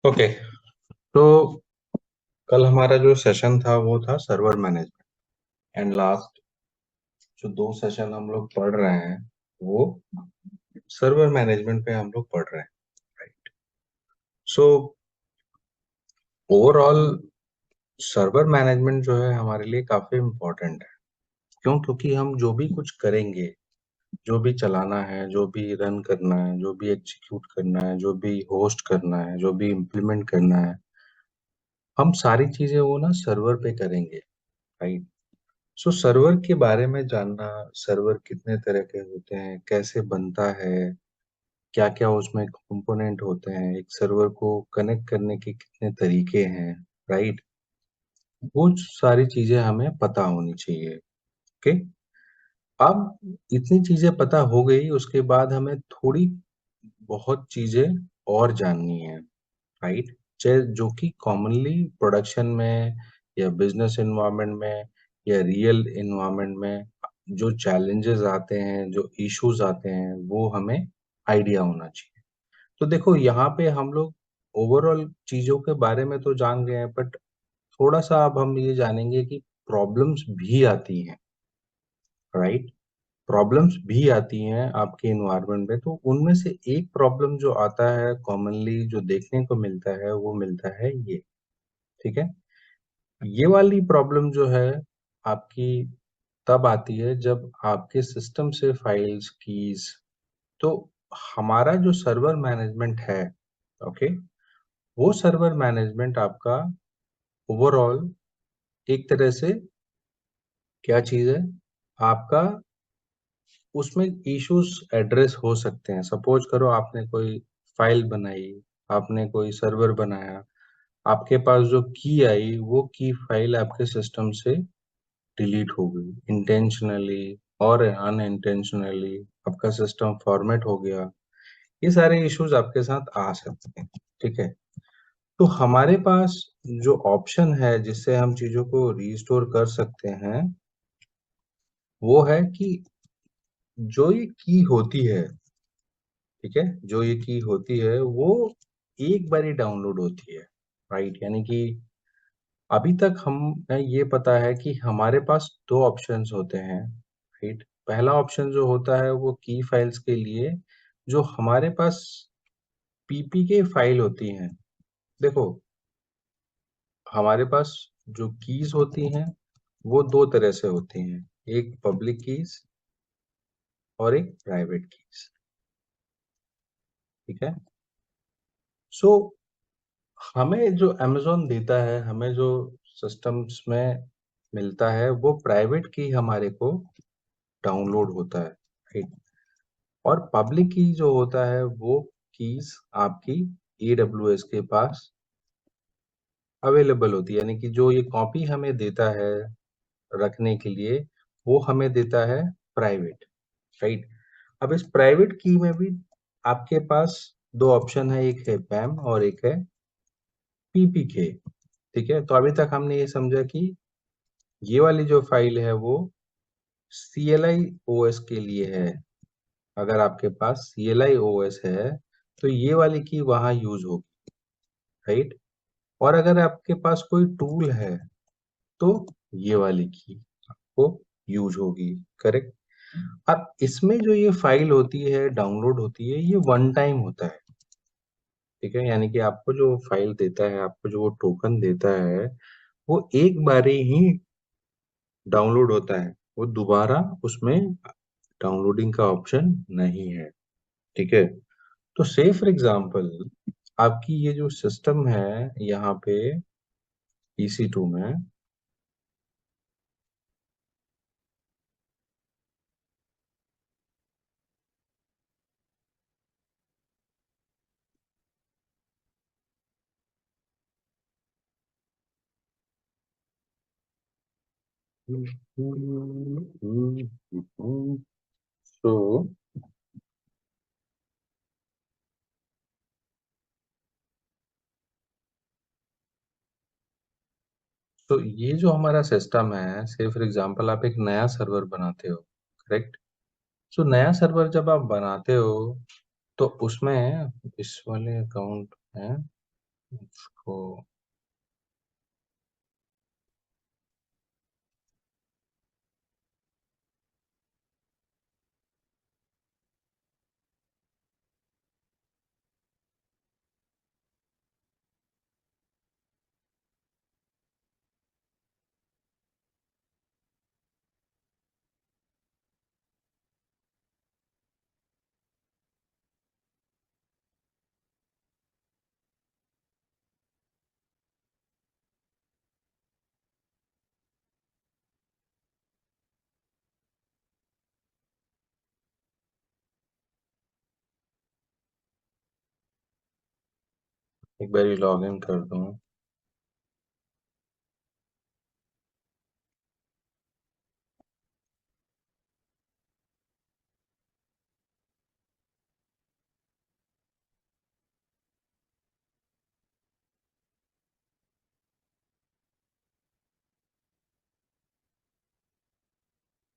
Okay. तो कल हमारा जो सेशन था वो था सर्वर मैनेजमेंट। एंड लास्ट जो दो सेशन हम लोग पढ़ रहे हैं वो सर्वर मैनेजमेंट पे हम लोग पढ़ रहे हैं। Right. So overall server management जो है हमारे लिए काफी इम्पोर्टेंट है। क्यों? क्योंकि हम जो भी कुछ करेंगे, जो भी चलाना है, जो भी रन करना है, जो भी एग्जीक्यूट करना है, जो भी होस्ट करना है, जो भी इम्प्लीमेंट करना है, हम सारी चीजें वो ना सर्वर पे करेंगे। राइट। सो सर्वर के बारे में जानना, सर्वर कितने तरह के होते हैं, कैसे बनता है, क्या क्या उसमें कंपोनेंट होते हैं, एक सर्वर को कनेक्ट करने के कितने तरीके हैं। राइट। वो सारी चीजें हमें पता होनी चाहिए। ओके। अब इतनी चीजें पता हो गई, उसके बाद हमें थोड़ी बहुत चीजें और जाननी है। राइट। चाहे जो कि कॉमनली प्रोडक्शन में या बिजनेस इन्वायरमेंट में या रियल इन्वायरमेंट में जो चैलेंजेस आते हैं, जो इश्यूज आते हैं, वो हमें आइडिया होना चाहिए। तो देखो, यहाँ पे हम लोग ओवरऑल चीजों के बारे में तो जान गए हैं, बट थोड़ा सा अब हम ये जानेंगे कि प्रॉब्लम्स भी आती हैं। राइट। प्रॉब्लम्स भी आती हैं आपके इन्वायरमेंट में, तो उनमें से एक प्रॉब्लम जो आता है कॉमनली, जो देखने को मिलता है, वो मिलता है ये। ठीक है। ये वाली प्रॉब्लम जो है आपकी तब आती है जब आपके सिस्टम से फाइल्स, कीज, तो हमारा जो सर्वर मैनेजमेंट है, ओके, वो सर्वर मैनेजमेंट आपका ओवरऑल एक तरह से क्या चीज है आपका, उसमें इश्यूज एड्रेस हो सकते हैं। सपोज करो आपने कोई फाइल बनाई, आपने कोई सर्वर बनाया, आपके पास जो की आई, वो की फाइल आपके सिस्टम से डिलीट हो गई इंटेंशनली और अनइंटेंशनली, आपका सिस्टम फॉर्मेट हो गया। ये सारे इश्यूज आपके साथ आ सकते हैं। ठीक है। तो हमारे पास जो ऑप्शन है जिससे हम चीजों को रीस्टोर कर सकते हैं, वो है कि जो ये की होती है, ठीक है, जो ये की होती है वो एक बार ही डाउनलोड होती है। राइट। यानी कि अभी तक हमें ये पता है कि हमारे पास दो ऑप्शंस होते हैं। राइट। पहला ऑप्शन जो होता है वो की फाइल्स के लिए, जो हमारे पास पीपीके फाइल होती हैं। देखो, हमारे पास जो कीज होती हैं वो दो तरह से होती हैं, एक पब्लिक कीज और एक प्राइवेट कीज। ठीक है। सो हमें जो अमेजोन देता है, हमें जो सिस्टम्स में मिलता है, वो प्राइवेट की हमारे को डाउनलोड होता है। राइट। और पब्लिक की जो होता है वो कीज आपकी AWS के पास अवेलेबल होती है। यानी कि जो ये कॉपी हमें देता है रखने के लिए, वो हमें देता है प्राइवेट। राइट। अब इस प्राइवेट की में भी आपके पास दो ऑप्शन है, एक है पैम और एक है पीपीके। ठीक है। तो अभी तक हमने ये समझा कि ये वाली जो फाइल है वो CLI OS के लिए है। अगर आपके पास CLI OS है तो ये वाली की वहां यूज होगी। राइट। और अगर आपके पास कोई टूल है तो ये वाली की आपको यूज होगी। करेक्ट। अब इसमें जो ये फाइल होती है, डाउनलोड होती है, ये वन टाइम होता है। ठीक है। यानी कि आपको जो फाइल देता है, आपको जो वो टोकन देता है, वो एक बारी ही डाउनलोड होता है, वो दोबारा उसमें डाउनलोडिंग का ऑप्शन नहीं है। ठीक है। तो से फॉर एग्जांपल आपकी ये जो सिस्टम है यहाँ पे EC2 में, तो तो ये जो हमारा सिस्टम है, से फॉर एग्जांपल आप एक नया सर्वर बनाते हो। करेक्ट। सो नया सर्वर जब आप बनाते हो तो उसमें इस वाले अकाउंट है, उसको एक बार लॉग इन कर दूं।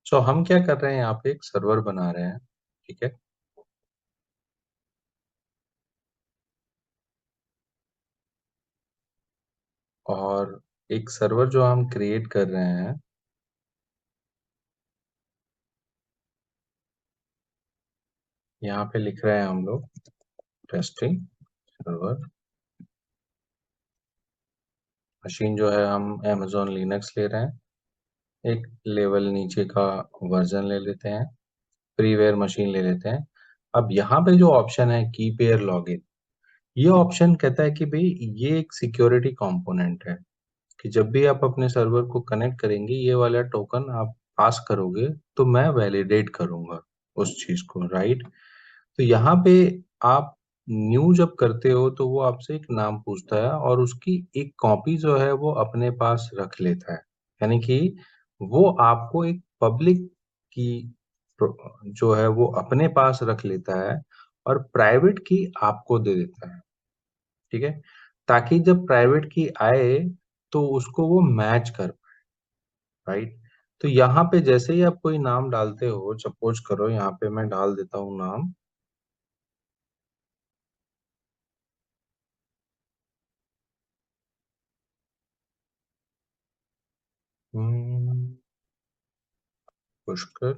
सो हम क्या कर रहे हैं, यहाँ पे एक सर्वर बना रहे हैं। ठीक है। और एक सर्वर जो हम क्रिएट कर रहे हैं, यहाँ पे लिख रहे हैं हम लोग टेस्टिंग सर्वर। मशीन जो है हम amazon लिनक्स ले रहे हैं। एक लेवल नीचे का वर्जन ले लेते हैं, फ्रीवेयर मशीन ले लेते हैं। अब यहाँ पे जो ऑप्शन है की पेयर लॉगिन, ये ऑप्शन कहता है कि भाई ये एक सिक्योरिटी कंपोनेंट है, कि जब भी आप अपने सर्वर को कनेक्ट करेंगे ये वाला टोकन आप पास करोगे तो मैं वैलिडेट करूंगा उस चीज को, राइट। तो यहाँ पे आप न्यू जब करते हो तो वो आपसे एक नाम पूछता है और उसकी एक कॉपी जो है वो अपने पास रख लेता है। यानी कि वो आपको एक पब्लिक की जो है वो अपने पास रख लेता है और प्राइवेट की आपको दे देता है। ठीक है। ताकि जब प्राइवेट की आए तो उसको वो मैच कर, राइट। तो यहाँ पे जैसे ही आप कोई नाम डालते हो, सपोज करो यहाँ पे मैं डाल देता हूँ नाम। हम्म, पुष्कर।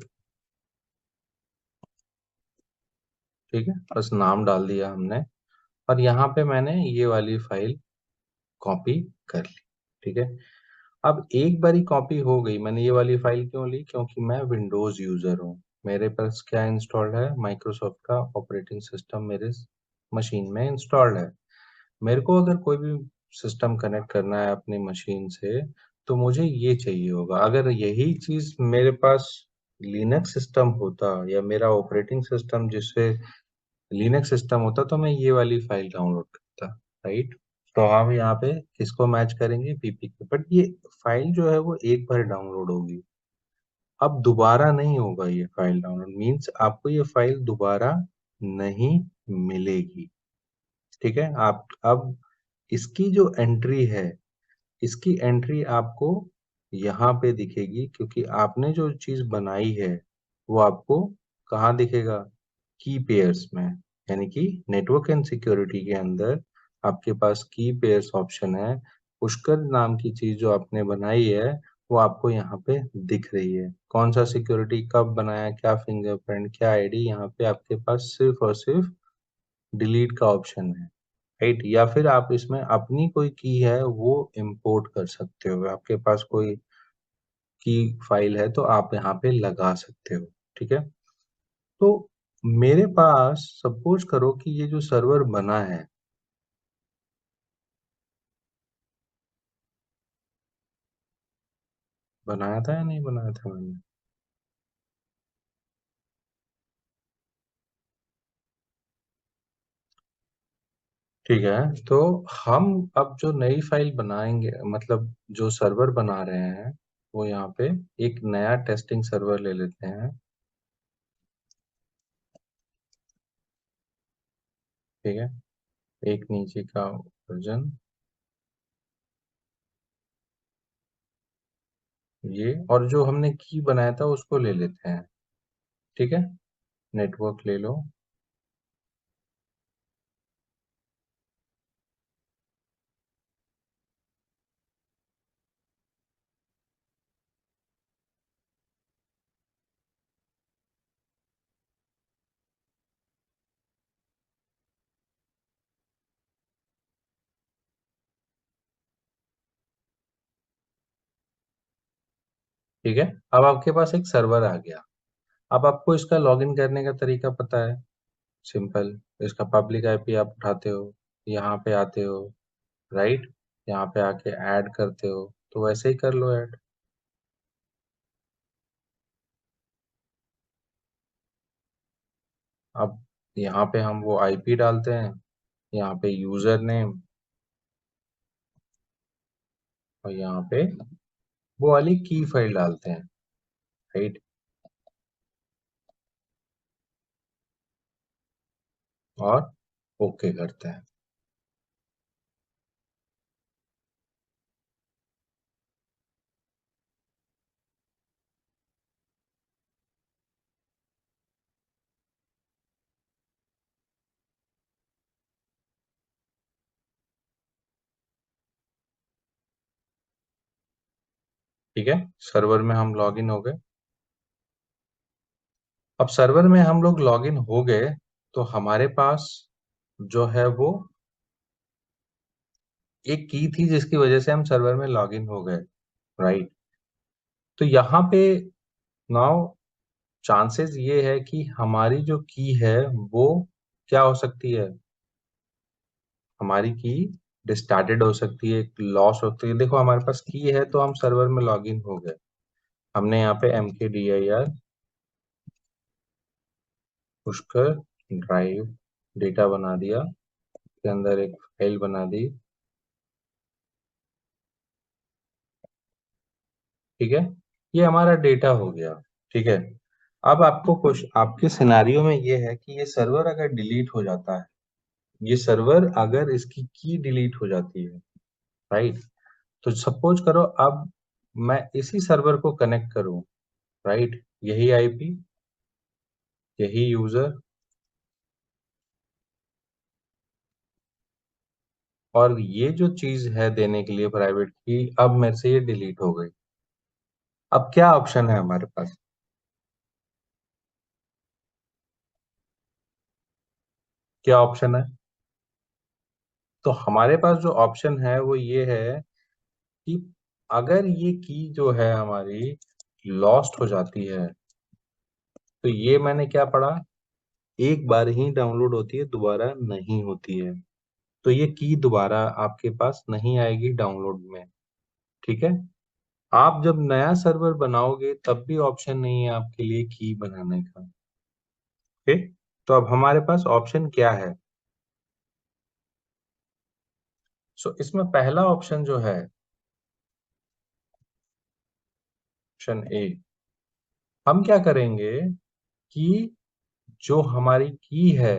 ठीक है, बस नाम डाल दिया हमने। और यहाँ पे मैंने ये वाली फाइल कॉपी कर ली। ठीक है। अब एक बारी कॉपी हो गई, मैंने ये वाली फाइल क्यों ली, क्योंकि मैं विंडोज यूजर हूँ। मेरे पास क्या इंस्टॉल्ड है, माइक्रोसॉफ्ट का ऑपरेटिंग सिस्टम मेरे मशीन में इंस्टॉल्ड है। मेरे को अगर कोई भी सिस्टम कनेक्ट करना है अपनी मशीन से तो मुझे ये चाहिए होगा। अगर यही चीज मेरे पास लिनक्स सिस्टम होता या मेरा ऑपरेटिंग सिस्टम जिससे लिनक्स सिस्टम होता तो मैं ये वाली फाइल डाउनलोड करता, राइट। तो हम यहाँ पे किसको मैच करेंगे, पीपी को। बट ये फाइल जो है वो एक बार डाउनलोड होगी, अब दोबारा नहीं होगा। ये फाइल डाउनलोड मीन्स आपको ये फाइल दोबारा नहीं मिलेगी। ठीक है। आप अब इसकी जो एंट्री है, इसकी एंट्री आपको यहाँ पे दिखेगी, क्योंकि आपने जो चीज बनाई है वो आपको कहाँ दिखेगा, की पेयर्स में। यानी कि नेटवर्क एंड सिक्योरिटी के अंदर आपके पास की पेयर्स ऑप्शन है। पुष्कर नाम की चीज जो आपने बनाई है वो आपको यहाँ पे दिख रही है। कौन सा सिक्योरिटी कब बनाया, क्या फिंगरप्रिंट, क्या आईडी, यहाँ पे आपके पास सिर्फ और सिर्फ डिलीट का ऑप्शन है, राइट। या फिर आप इसमें अपनी कोई की है वो इंपोर्ट कर सकते हो, आपके पास कोई की फाइल है तो आप यहाँ पे लगा सकते हो। ठीक है। तो मेरे पास सपोज करो कि ये जो सर्वर बना है, बनाया था या नहीं बनाया था मैंने। ठीक है। तो हम अब जो नई फाइल बनाएंगे, मतलब जो सर्वर बना रहे हैं, वो यहाँ पे एक नया टेस्टिंग सर्वर ले लेते हैं। ठीक है। एक नीचे का वर्जन ये, और जो हमने की बनाया था उसको ले लेते हैं। ठीक है। नेटवर्क ले लो। ठीक है। अब आपके पास एक सर्वर आ गया। अब आपको इसका लॉगिन करने का तरीका पता है। सिंपल। इसका पब्लिक आईपी आप उठाते हो, यहाँ पे आते हो, राइट, यहाँ पे आके ऐड करते हो, तो वैसे ही कर लो ऐड। अब यहाँ पे हम वो आईपी डालते हैं, यहाँ पे यूजर नेम, और यहाँ पे वो वाली की फाइल डालते हैं, राइट। और ओके करते हैं। ठीक है, सर्वर में हम लॉगिन हो गए। अब सर्वर में हम लोग लॉगिन हो गए, तो हमारे पास जो है वो एक की थी जिसकी वजह से हम सर्वर में लॉगिन हो गए, राइट। तो यहाँ पे नाउ चांसेस ये है कि हमारी जो की है वो क्या हो सकती है, हमारी की डिस्टार्टेड हो सकती है, लॉस होती है। देखो हमारे पास की है तो हम सर्वर में लॉगिन हो गए, हमने यहाँ पे mkdir पुष्कर ड्राइव डेटा बना दिया, के अंदर एक फाइल बना दी। ठीक है, ये हमारा डेटा हो गया। ठीक है। अब आपको कुछ आपके सिनारियो में ये है कि ये सर्वर अगर डिलीट हो जाता है, ये सर्वर अगर इसकी की डिलीट हो जाती है, राइट, तो सपोज करो अब मैं इसी सर्वर को कनेक्ट करूं, राइट, यही आईपी, यही यूजर, और ये जो चीज है देने के लिए प्राइवेट की, अब मेरे से ये डिलीट हो गई। अब क्या ऑप्शन है हमारे पास? क्या ऑप्शन है? तो हमारे पास जो ऑप्शन है वो ये है कि अगर ये की जो है हमारी लॉस्ट हो जाती है, तो ये मैंने क्या पढ़ा, एक बार ही डाउनलोड होती है, दोबारा नहीं होती है। तो ये की दोबारा आपके पास नहीं आएगी डाउनलोड में। ठीक है। आप जब नया सर्वर बनाओगे तब भी ऑप्शन नहीं है आपके लिए की बनाने का। ठीक। तो अब हमारे पास ऑप्शन क्या है? सो इसमें पहला ऑप्शन जो है, ऑप्शन ए, हम क्या करेंगे कि जो हमारी की है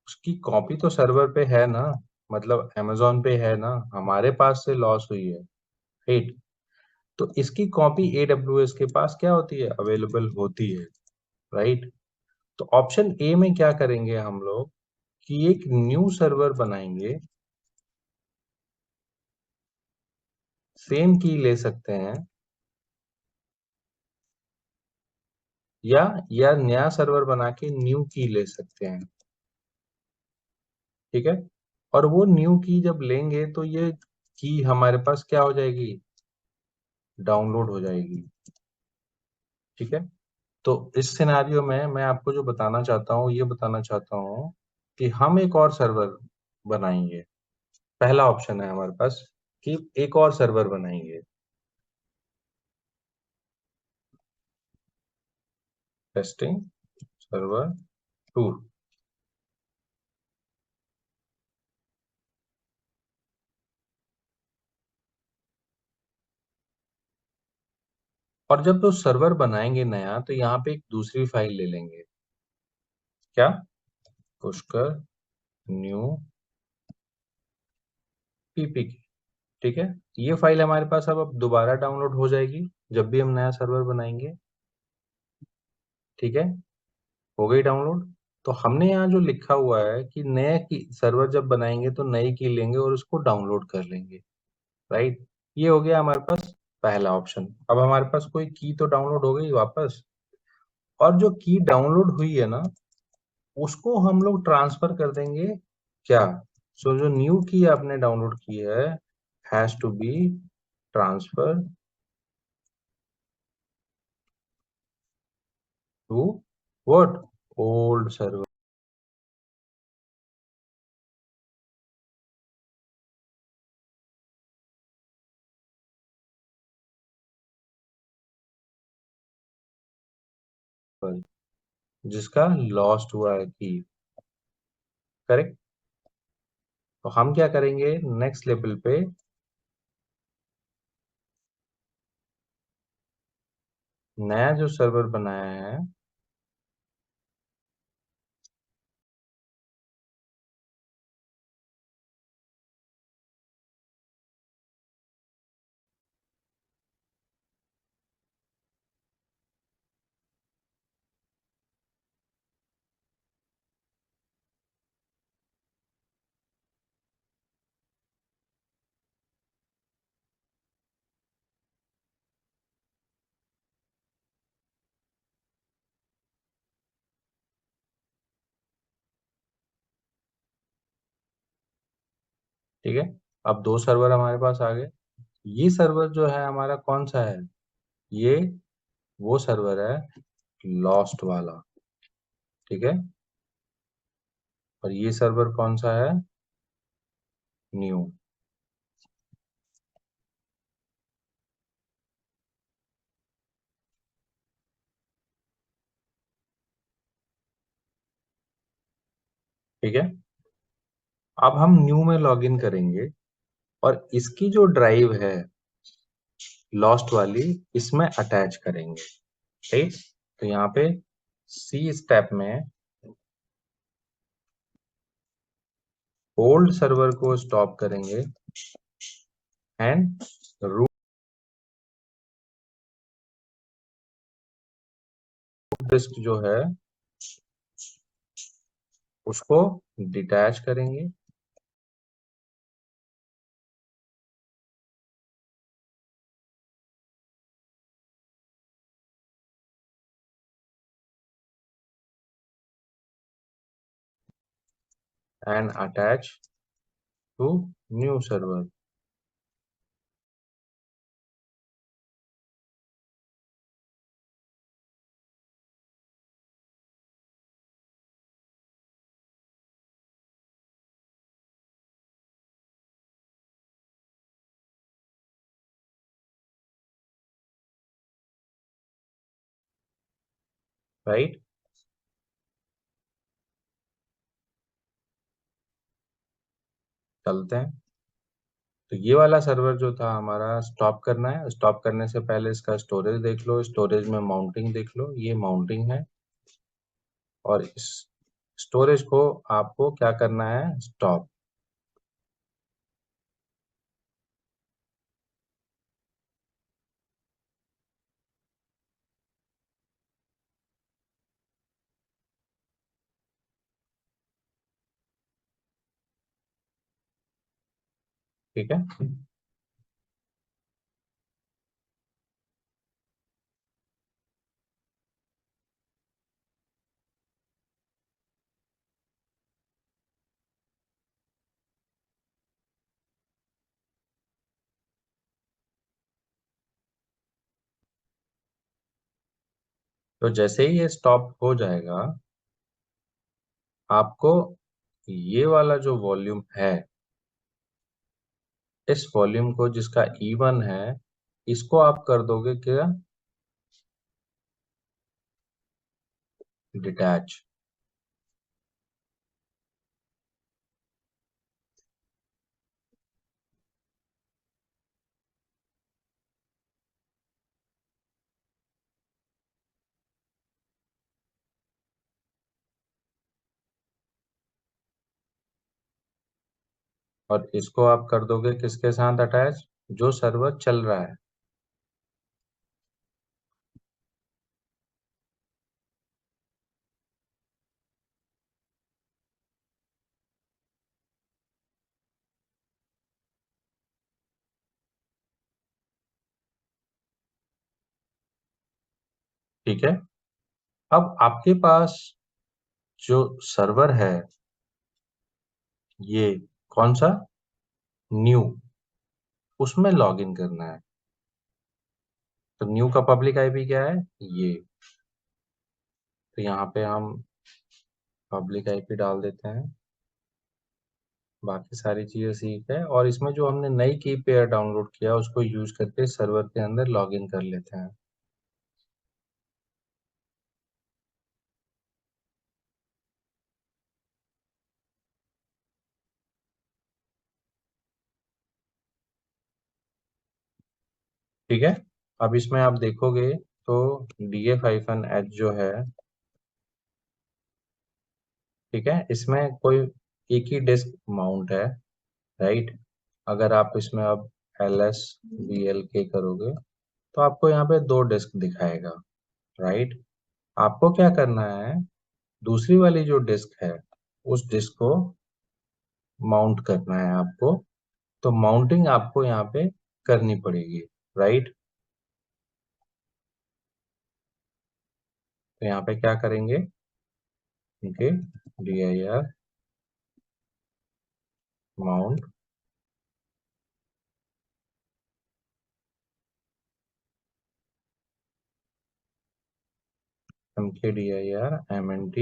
उसकी कॉपी तो सर्वर पे है ना, मतलब अमेजोन पे है ना, हमारे पास से लॉस हुई है, राइट। तो इसकी कॉपी AWS के पास क्या होती है, अवेलेबल होती है, राइट। तो ऑप्शन ए में क्या करेंगे हम लोग कि एक न्यू सर्वर बनाएंगे, सेम की ले सकते हैं, या नया सर्वर बना के न्यू की ले सकते हैं। ठीक है। और वो न्यू की जब लेंगे तो ये की हमारे पास क्या हो जाएगी, डाउनलोड हो जाएगी। ठीक है। तो इस सिनारियो में मैं आपको जो बताना चाहता हूँ, ये बताना चाहता हूँ कि हम एक और सर्वर बनाएंगे। पहला ऑप्शन है हमारे पास कि एक और सर्वर बनाएंगे, टेस्टिंग सर्वर 2। और जब तो सर्वर बनाएंगे नया, तो यहाँ पे एक दूसरी फाइल ले लेंगे, क्या, पुष्कर न्यू पीपीके। ठीक है। ये फाइल हमारे पास अब दोबारा डाउनलोड हो जाएगी जब भी हम नया सर्वर बनाएंगे। ठीक है, हो गई डाउनलोड। तो हमने यहाँ जो लिखा हुआ है कि नए की सर्वर जब बनाएंगे तो नई की लेंगे और उसको डाउनलोड कर लेंगे, राइट। ये हो गया हमारे पास पहला ऑप्शन। अब हमारे पास कोई की तो डाउनलोड हो गई वापस, और जो की डाउनलोड हुई है ना, उसको हम लोग ट्रांसफर कर देंगे, क्या, सो जो न्यू की आपने डाउनलोड की है has to be transfer to what, old server. जिसका लॉस्ट हुआ है की। करेक्ट। तो हम क्या करेंगे नेक्स्ट लेवल पे, नया जो सर्वर बनाया है ठीक है। अब दो सर्वर हमारे पास आ गए। ये सर्वर जो है हमारा कौन सा है, ये वो सर्वर है लॉस्ट वाला। ठीक है। और ये सर्वर कौन सा है, न्यू। ठीक है। अब हम न्यू में लॉगिन करेंगे और इसकी जो ड्राइव है लॉस्ट वाली, इसमें अटैच करेंगे। ठीक। तो यहाँ पे सी स्टेप में ओल्ड सर्वर को स्टॉप करेंगे एंड रूट डिस्क जो है उसको डिटैच करेंगे and attach to new server. Right. चलते हैं। तो ये वाला सर्वर जो था हमारा स्टॉप करना है। स्टॉप करने से पहले इसका स्टोरेज देख लो, स्टोरेज में माउंटिंग देख लो, ये माउंटिंग है। और इस स्टोरेज को आपको क्या करना है, स्टॉप। ठीक है। तो जैसे ही ये स्टॉप हो जाएगा, आपको ये वाला जो वॉल्यूम है, इस वॉल्यूम को जिसका E1 है, इसको आप कर दोगे क्या, डिटैच। और इसको आप कर दोगे किसके साथ अटैच, जो सर्वर चल रहा है। ठीक है। अब आपके पास जो सर्वर है, ये कौन सा, न्यू, उसमें लॉगिन करना है। तो न्यू का पब्लिक आईपी क्या है, ये। तो यहाँ पे हम पब्लिक आईपी डाल देते हैं। बाकी सारी चीज़ें ठीक है, और इसमें जो हमने नई की पेयर डाउनलोड किया उसको यूज करके सर्वर के अंदर लॉगिन कर लेते हैं। ठीक है। अब इसमें आप देखोगे तो df-h जो है, ठीक है, इसमें कोई एक ही डिस्क माउंट है, राइट। अगर आप इसमें अब ls करोगे तो आपको यहाँ पे दो डिस्क दिखाएगा, राइट। आपको क्या करना है, दूसरी वाली जो डिस्क है उस डिस्क को माउंट करना है आपको। तो माउंटिंग आपको यहाँ पे करनी पड़ेगी, राइट। तो यहाँ पे क्या करेंगे, okay, dir mount mkdir mnt,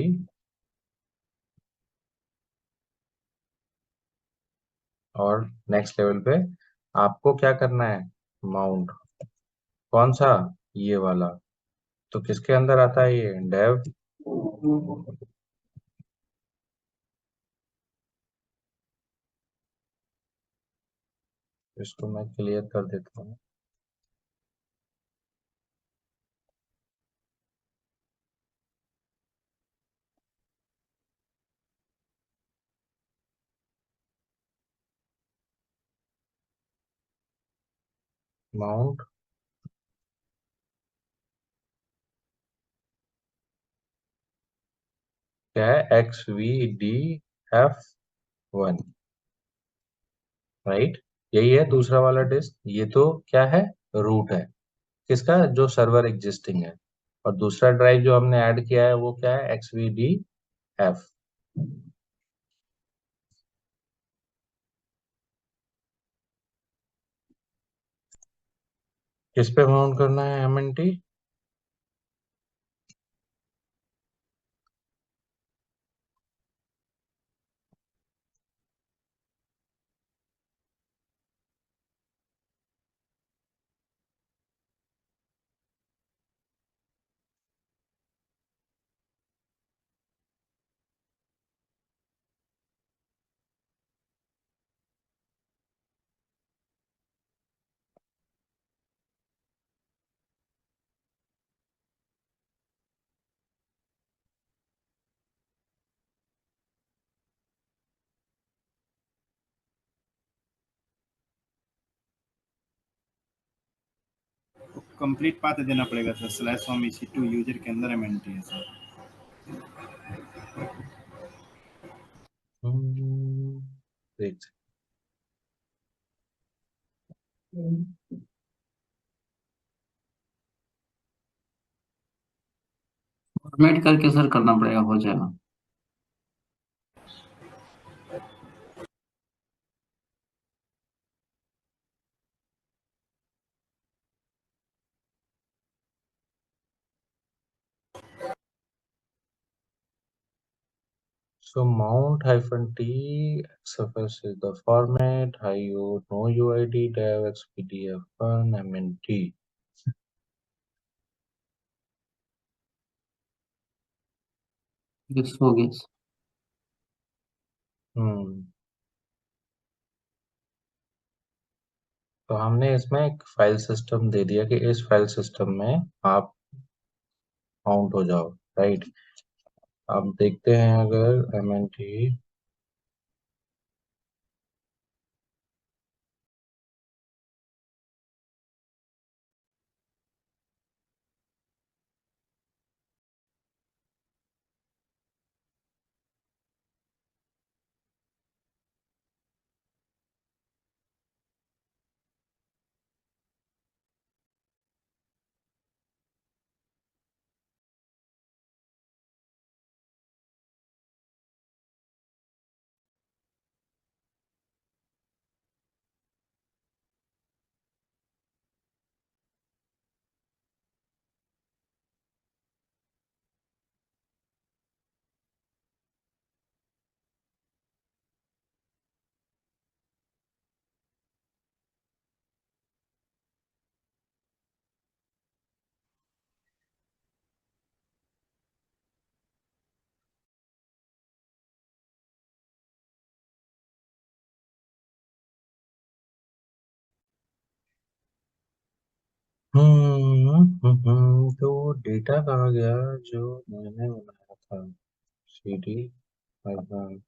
और नेक्स्ट लेवल पे आपको क्या करना है, माउंट कौन सा, ये वाला। तो किसके अंदर आता है ये, डेव। इसको मैं क्लियर कर देता हूँ। माउंट क्या है, XVDF1, राइट। यही है दूसरा वाला डिस्क, ये तो क्या है, रूट है किसका, जो सर्वर एग्जिस्टिंग है। और दूसरा ड्राइव जो हमने ऐड किया है वो क्या है, XVDF। किस पे माउंट करना है, MNT। कंप्लीट पाथ देना पड़ेगा sir, slash home EC2 user के अंदर MNT है सर। देख फॉर्मेट करके सर करना पड़ेगा, हो जाएगा। So mount -t XFS is the format. IO no UID dev XPDF1 MNT. Yes, हो गया सर। हम्म। तो हमने इसमें एक फाइल सिस्टम दे दिया कि इस फाइल सिस्टम में आप माउंट हो जाओ, राइट। अब देखते हैं अगर MNT तो डेटा कहाँ गया जो मैंने बनाया था? CD Python.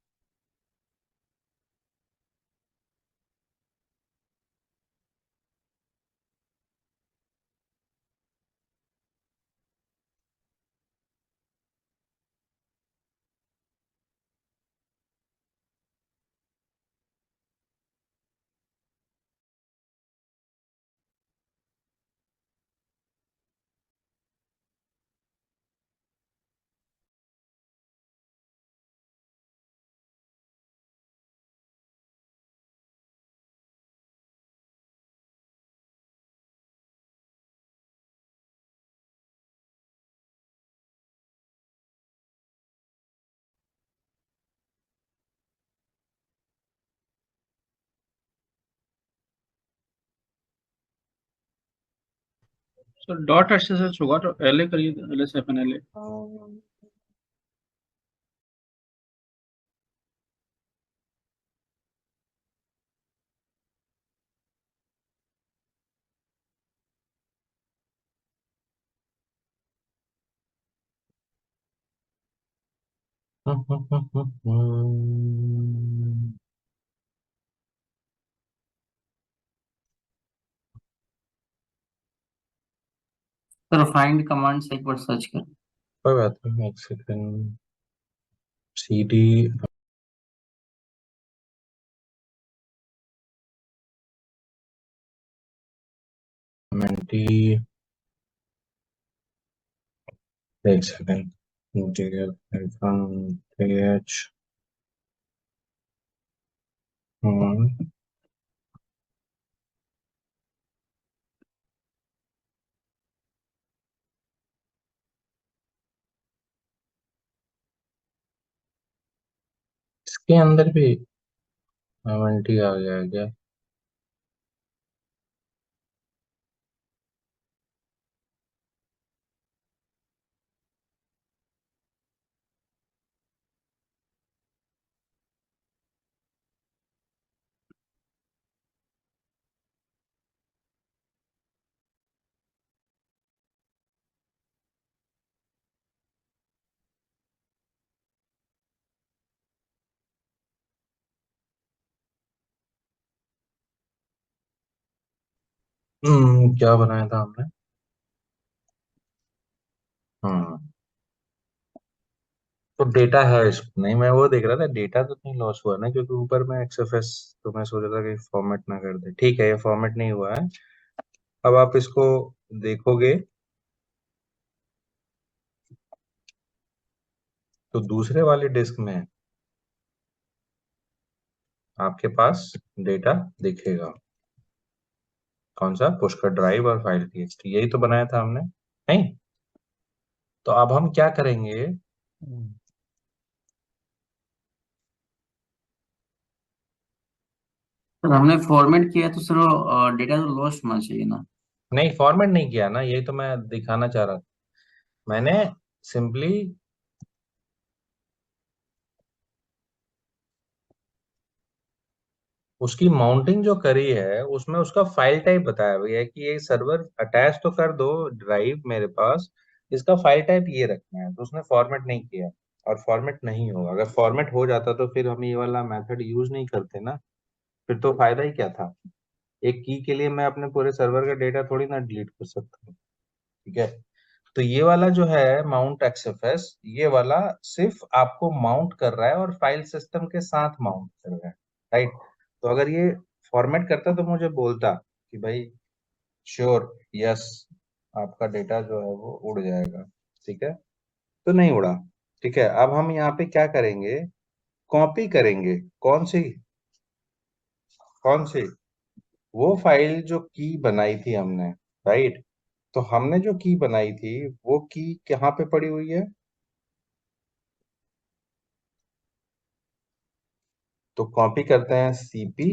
Sir dot SSH होगा तो एलए करिए, एलए से अपन एलए। सर फाइंड कमांड से एक बार सर्च कर। कोई बात नहीं, एक सेकंड। सीडी एमएनटी, एक सेकंड। Interior Python th। इसके अंदर भी एमएनटी आ गया है क्या? क्या बनाया था हमने? हम्म तो डेटा है इस नहीं, मैं वो देख रहा था, डेटा तो नहीं लॉस हुआ ना, क्योंकि ऊपर में XFS, तो मैं सोच रहा था कि फॉर्मेट ना कर दे। ठीक है, ये फॉर्मेट नहीं हुआ है। अब आप इसको देखोगे तो दूसरे वाले डिस्क में आपके पास डेटा दिखेगा। कौन सा? पुष्कर ड्राइव और फाइल txt, यही तो बनाया था हमने, नहीं? तो अब हम क्या करेंगे? सर हमने फॉर्मेट किया तो सर डेटा तो लॉस्ट होना चाहिए ना। नहीं, फॉर्मेट नहीं किया ना, यही तो मैं दिखाना चाह रहा था। मैंने सिंपली उसकी माउंटिंग जो करी है उसमें उसका फाइल टाइप बताया हुआ है कि ये सर्वर अटैच तो कर दो ड्राइव मेरे पास, इसका फाइल टाइप ये रखना है। तो उसने फॉर्मेट नहीं किया, और फॉर्मेट नहीं होगा। अगर फॉर्मेट हो जाता तो फिर हम ये वाला मेथड यूज नहीं करते ना, फिर तो फायदा ही क्या था। एक की के लिए मैं अपने पूरे सर्वर का डेटा थोड़ी ना डिलीट कर सकता हूँ। ठीक है, तो ये वाला जो है माउंट एक्सएफएस, ये वाला सिर्फ आपको माउंट कर रहा है और फाइल सिस्टम के साथ माउंट कर रहा है। राइट? तो अगर ये फॉर्मेट करता तो मुझे बोलता कि भाई श्योर, यस, आपका डेटा जो है वो उड़ जाएगा। ठीक है, तो नहीं उड़ा। ठीक है, अब हम यहाँ पे क्या करेंगे? कॉपी करेंगे। कौन सी? कौन सी? वो फाइल जो की बनाई थी हमने। राइट? तो हमने जो की बनाई थी वो की कहाँ पे पड़ी हुई है? तो कॉपी करते हैं सीपी।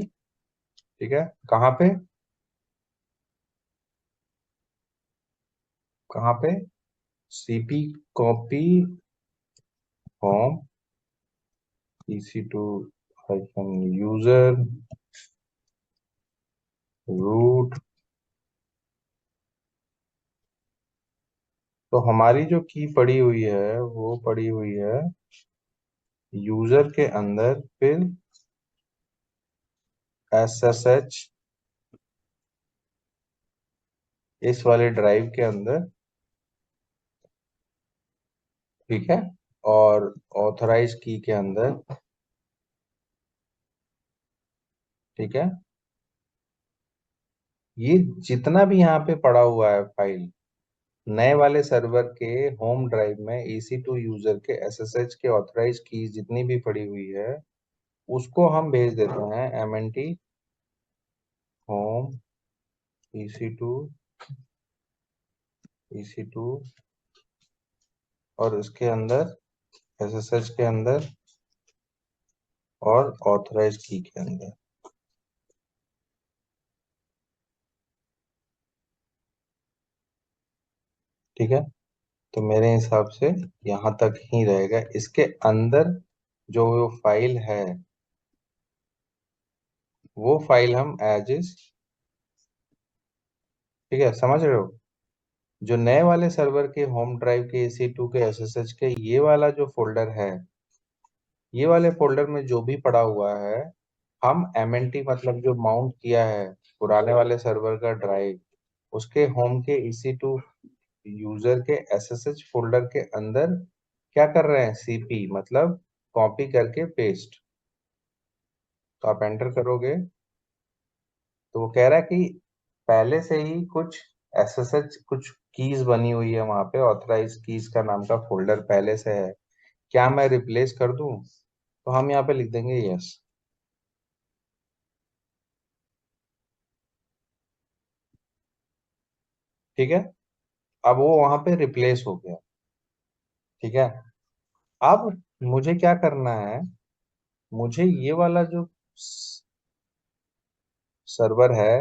ठीक है, कहाँ पे? कहाँ पे? CP copy home EC2 hyphen user root तो हमारी जो की पड़ी हुई है वो पड़ी हुई है यूजर के अंदर, फिर SSH इस वाले ड्राइव के अंदर, ठीक है, और ऑथराइज की के अंदर, ठीक है। ये जितना भी यहाँ पे पड़ा हुआ है फाइल, नए वाले सर्वर के होम ड्राइव में EC2 यूजर के SSH के ऑथराइज की जितनी भी पड़ी हुई है, उसको हम भेज देते हैं MNT होम EC2 EC2 और इसके अंदर SSH के अंदर और ऑथराइज की के अंदर, ठीक है। तो मेरे हिसाब से यहाँ तक ही रहेगा। इसके अंदर जो फाइल है वो फाइल हम एज इज, ठीक है, समझ रहे हो। जो नए वाले सर्वर के होम ड्राइव के EC2 के SSH के ये वाला जो फोल्डर है, ये वाले फोल्डर में जो भी पड़ा हुआ है, हम MNT मतलब जो माउंट किया है पुराने वाले सर्वर का ड्राइव, उसके होम के EC2 यूजर के SSH फोल्डर के अंदर क्या कर रहे हैं, CP मतलब कॉपी करके पेस्ट। तो आप एंटर करोगे तो वो कह रहा है कि पहले से ही कुछ SSH कुछ कीज बनी हुई है वहां पे, ऑथराइज कीज का नाम का फोल्डर पहले से है, क्या मैं रिप्लेस कर दूं। तो हम यहाँ पे लिख देंगे यस, ठीक है। अब वो वहां पे रिप्लेस हो गया, ठीक है। अब मुझे क्या करना है, मुझे ये वाला जो सर्वर है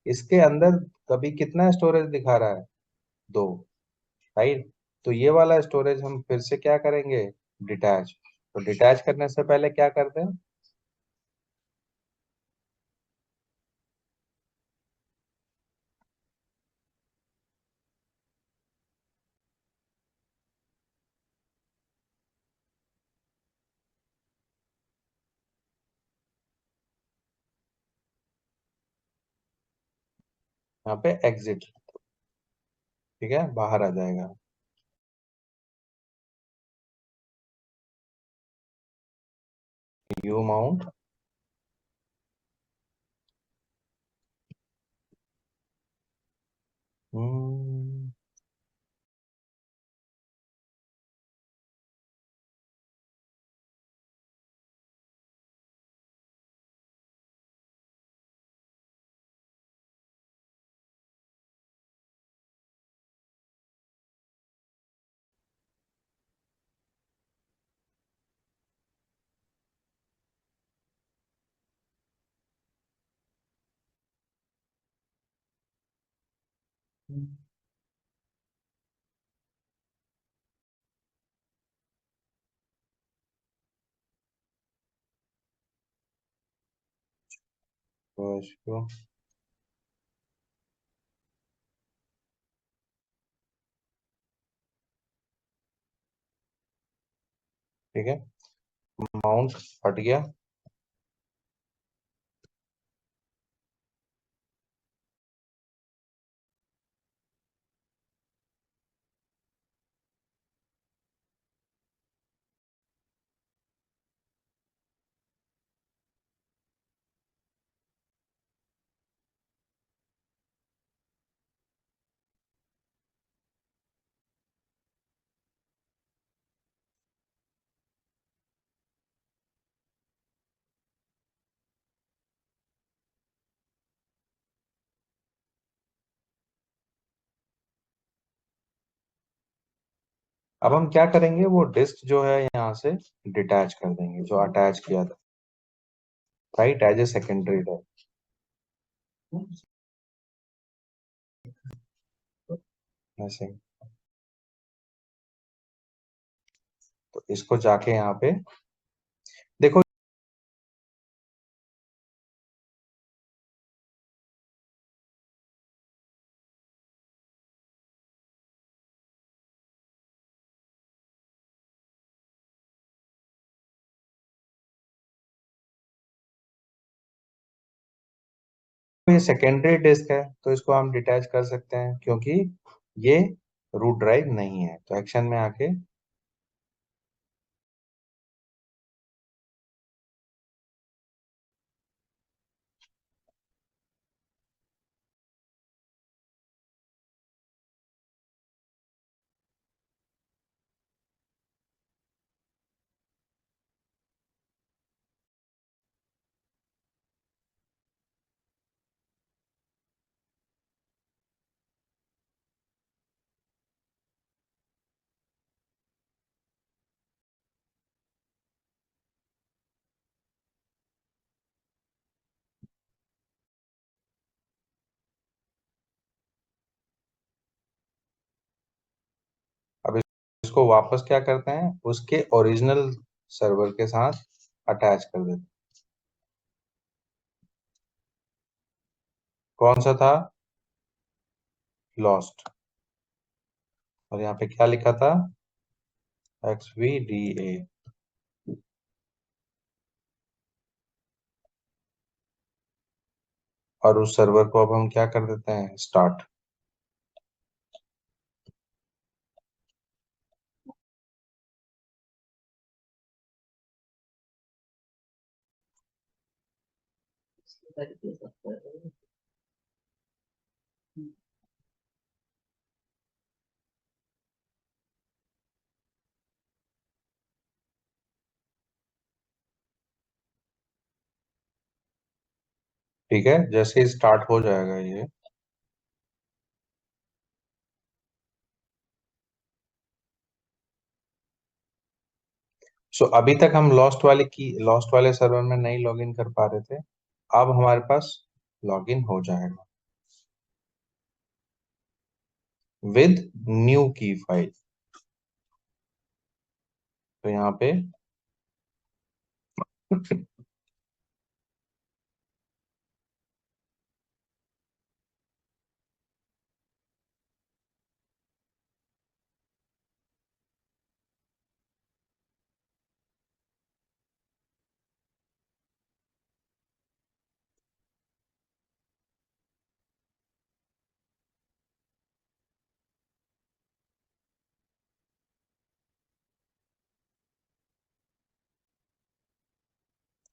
इसके अंदर कभी कितना स्टोरेज दिखा रहा है, 2, राइट। तो ये वाला स्टोरेज हम फिर से क्या करेंगे, डिटैच। तो डिटैच करने से पहले क्या करते हैं, यहाँ पे एग्जिट, ठीक है, बाहर आ जाएगा। यू माउंट, तो इसको, ठीक है, माउंट हट गया। अब हम क्या करेंगे, वो डिस्क जो है यहाँ से डिटैच कर देंगे, जो अटैच किया था, right, as a secondary drive, ऐसे। तो इसको जाके यहाँ पे देखो, ये सेकेंडरी डिस्क है तो इसको हम डिटैच कर सकते हैं क्योंकि ये रूट ड्राइव नहीं है। तो एक्शन में आके अब इसको वापस क्या करते हैं, उसके ओरिजिनल सर्वर के साथ अटैच कर देते हैं। कौन सा था? लॉस्ट। और यहाँ पे क्या लिखा था? XVDA। और उस सर्वर को अब हम क्या कर देते हैं? स्टार्ट। ठीक है, जैसे ही स्टार्ट हो जाएगा ये, सो अभी तक हम लॉस्ट वाले सर्वर में नहीं लॉगिन कर पा रहे थे, अब हमारे पास लॉगिन हो जाएगा विद न्यू की फाइल। तो यहाँ पे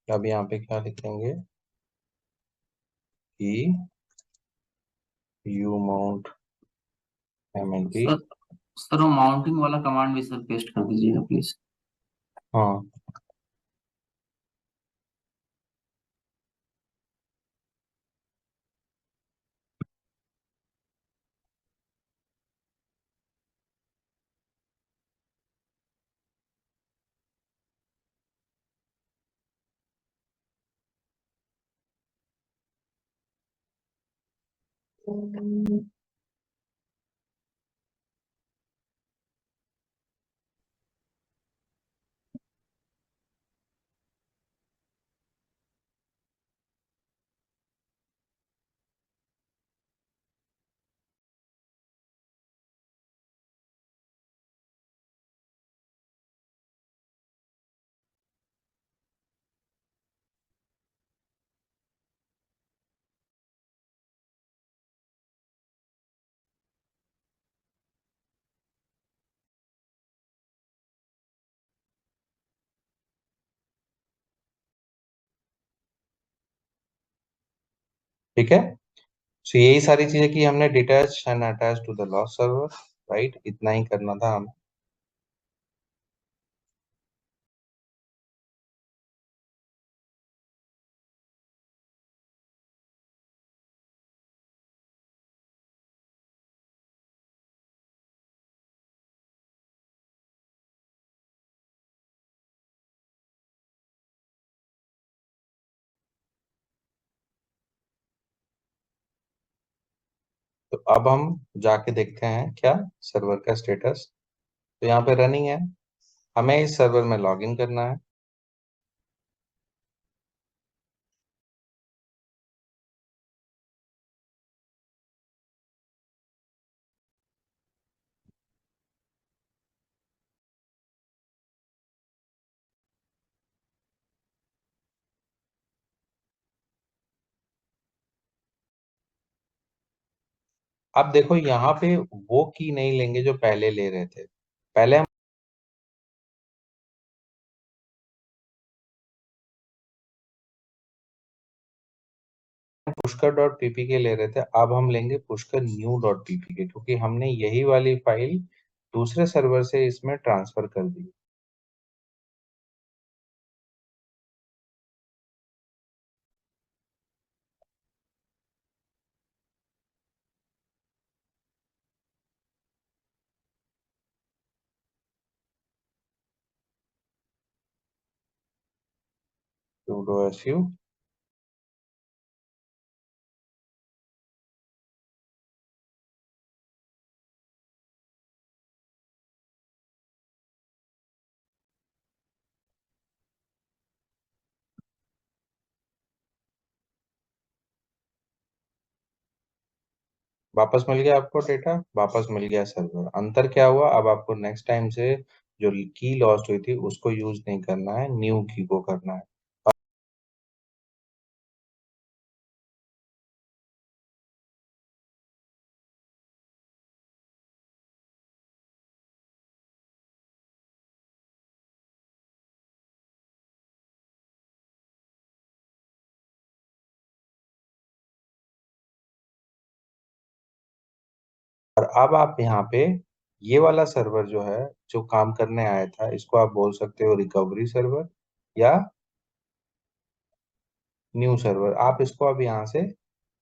अब यहाँ पे क्या लिखेंगे कि you mount MNT। Sir sir वो माउंटिंग वाला कमांड भी सर पेस्ट कर दीजिएगा प्लीज। हाँ, ठीक है। सो यही सारी चीजें की हमने, detach and attach to the lost server, right? इतना ही करना था हमें। तो अब हम जाके देखते हैं क्या सर्वर का स्टेटस। तो यहाँ पे रनिंग है, हमें इस सर्वर में लॉगिन करना है। अब देखो यहाँ पे वो की नहीं लेंगे जो पहले ले रहे थे। पहले हम पुष्कर डॉट पीपीके ले रहे थे, अब हम लेंगे पुष्कर न्यू डॉट पीपीके, क्योंकि हमने यही वाली फाइल दूसरे सर्वर से इसमें ट्रांसफर कर दी। sudo su वापस मिल गया आपको डेटा, वापस मिल गया सर्वर। अंतर क्या हुआ, अब आपको नेक्स्ट टाइम से जो की लॉस्ट हुई थी उसको यूज नहीं करना है, न्यू की को करना है। और अब आप यहाँ पे ये वाला सर्वर जो है, जो काम करने आया था, इसको आप बोल सकते हो रिकवरी सर्वर या न्यू सर्वर। आप इसको अब यहाँ से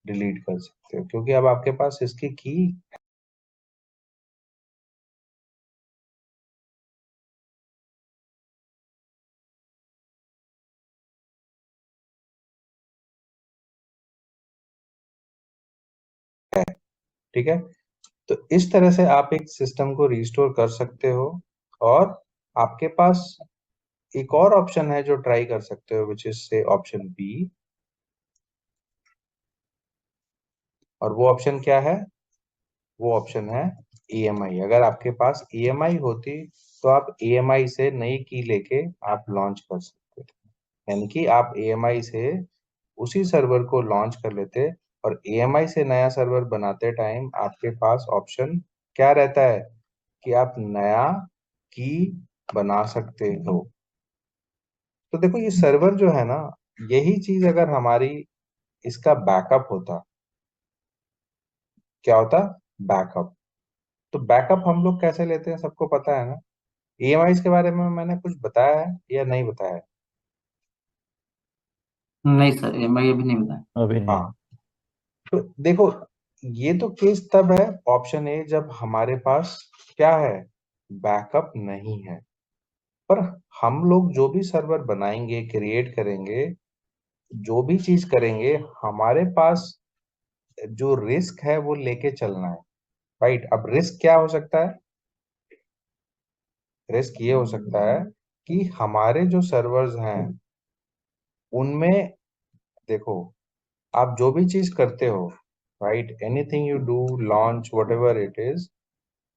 डिलीट कर सकते हो, क्योंकि अब आपके पास इसकी की है। ठीक है, तो इस तरह से आप एक सिस्टम को रिस्टोर कर सकते हो। और आपके पास एक और ऑप्शन है जो ट्राई कर सकते हो, विच इज से ऑप्शन बी। और वो ऑप्शन क्या है? वो ऑप्शन है ईएमआई। अगर आपके पास ईएमआई होती तो आप ईएमआई से नई की लेके आप लॉन्च कर सकते थे, यानी कि आप ईएमआई से उसी सर्वर को लॉन्च कर लेते। और ईएमआई से नया सर्वर बनाते टाइम आपके पास ऑप्शन क्या रहता है कि आप नया की बना सकते हो। तो देखो ये सर्वर जो है ना, यही चीज अगर हमारी इसका बैकअप होता, क्या होता? बैकअप। तो बैकअप हम लोग कैसे लेते हैं सबको पता है ना। ईएमआई के बारे में मैंने कुछ बताया है या नहीं बताया है? नहीं सर, EMI अभी नहीं बताया। अभी नहीं। हाँ, तो देखो ये तो केस तब है, ऑप्शन ए, जब हमारे पास क्या है, बैकअप नहीं है। पर हम लोग जो भी सर्वर बनाएंगे, क्रिएट करेंगे, जो भी चीज करेंगे, हमारे पास जो रिस्क है वो लेके चलना है। राइट, अब रिस्क क्या हो सकता है? रिस्क ये हो सकता है कि हमारे जो सर्वर्स हैं उनमें, देखो, आप जो भी चीज करते हो, right, anything you do, launch, whatever it is,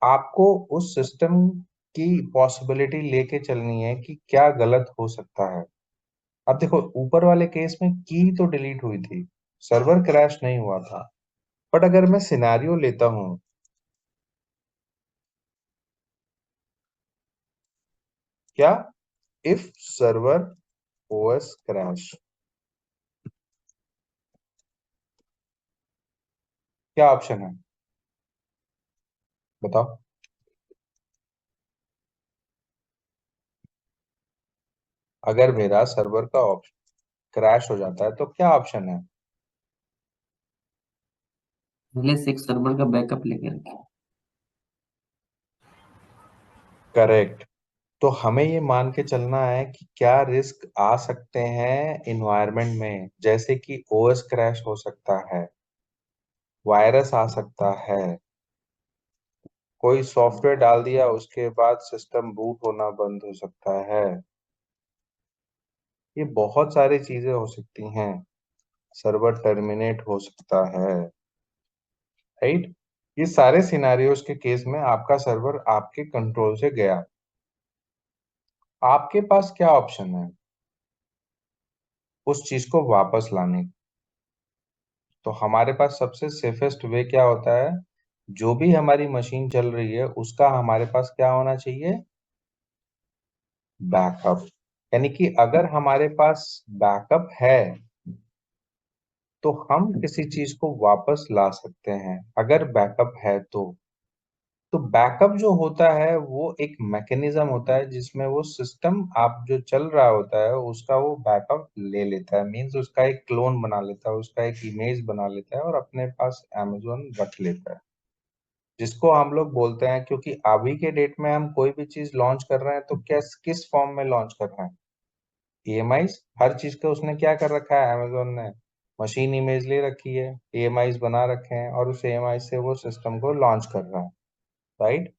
आपको उस सिस्टम की पॉसिबिलिटी लेके चलनी है कि क्या गलत हो सकता है। अब देखो ऊपर वाले केस में की तो डिलीट हुई थी, सर्वर क्रैश नहीं हुआ था। बट अगर मैं सिनेरियो लेता हूं, क्या, इफ सर्वर ओएस क्रैश, क्या ऑप्शन है बताओ? अगर मेरा सर्वर का ऑप्शन क्रैश हो जाता है तो क्या ऑप्शन है? पहले से एक सर्वर का बैकअप लेके रखें। करेक्ट। तो हमें ये मान के चलना है कि क्या रिस्क आ सकते हैं इन्वायरमेंट में, जैसे कि ओएस क्रैश हो सकता है, वायरस आ सकता है, कोई सॉफ्टवेयर डाल दिया उसके बाद सिस्टम बूट होना बंद हो सकता है। ये बहुत सारी चीजें हो सकती हैं। सर्वर टर्मिनेट हो सकता है। राइट, ये सारे सिनेरियोज के केस में आपका सर्वर आपके कंट्रोल से गया, आपके पास क्या ऑप्शन है उस चीज को वापस लाने का? तो हमारे पास सबसे सेफेस्ट वे क्या होता है जो भी हमारी मशीन चल रही है उसका हमारे पास क्या होना चाहिए, बैकअप। यानी कि अगर हमारे पास बैकअप है तो हम किसी चीज को वापस ला सकते हैं, अगर बैकअप है तो बैकअप जो होता है वो एक मैकेनिज्म होता है जिसमें वो सिस्टम आप जो चल रहा होता है उसका वो बैकअप ले लेता है, मीन्स उसका एक क्लोन बना लेता है, उसका एक इमेज बना लेता है और अपने पास अमेज़न रख लेता है, जिसको हम लोग बोलते हैं। क्योंकि अभी के डेट में हम कोई भी चीज लॉन्च कर रहे हैं तो किस फॉर्म में लॉन्च कर रहे हैं, ईएमआईज। हर चीज का उसने क्या कर रखा है, अमेज़न ने मशीन इमेज ले रखी है, ईएमआईज बना रखे हैं और उस ईएमआई से वो सिस्टम को लॉन्च कर रहा है, राइट।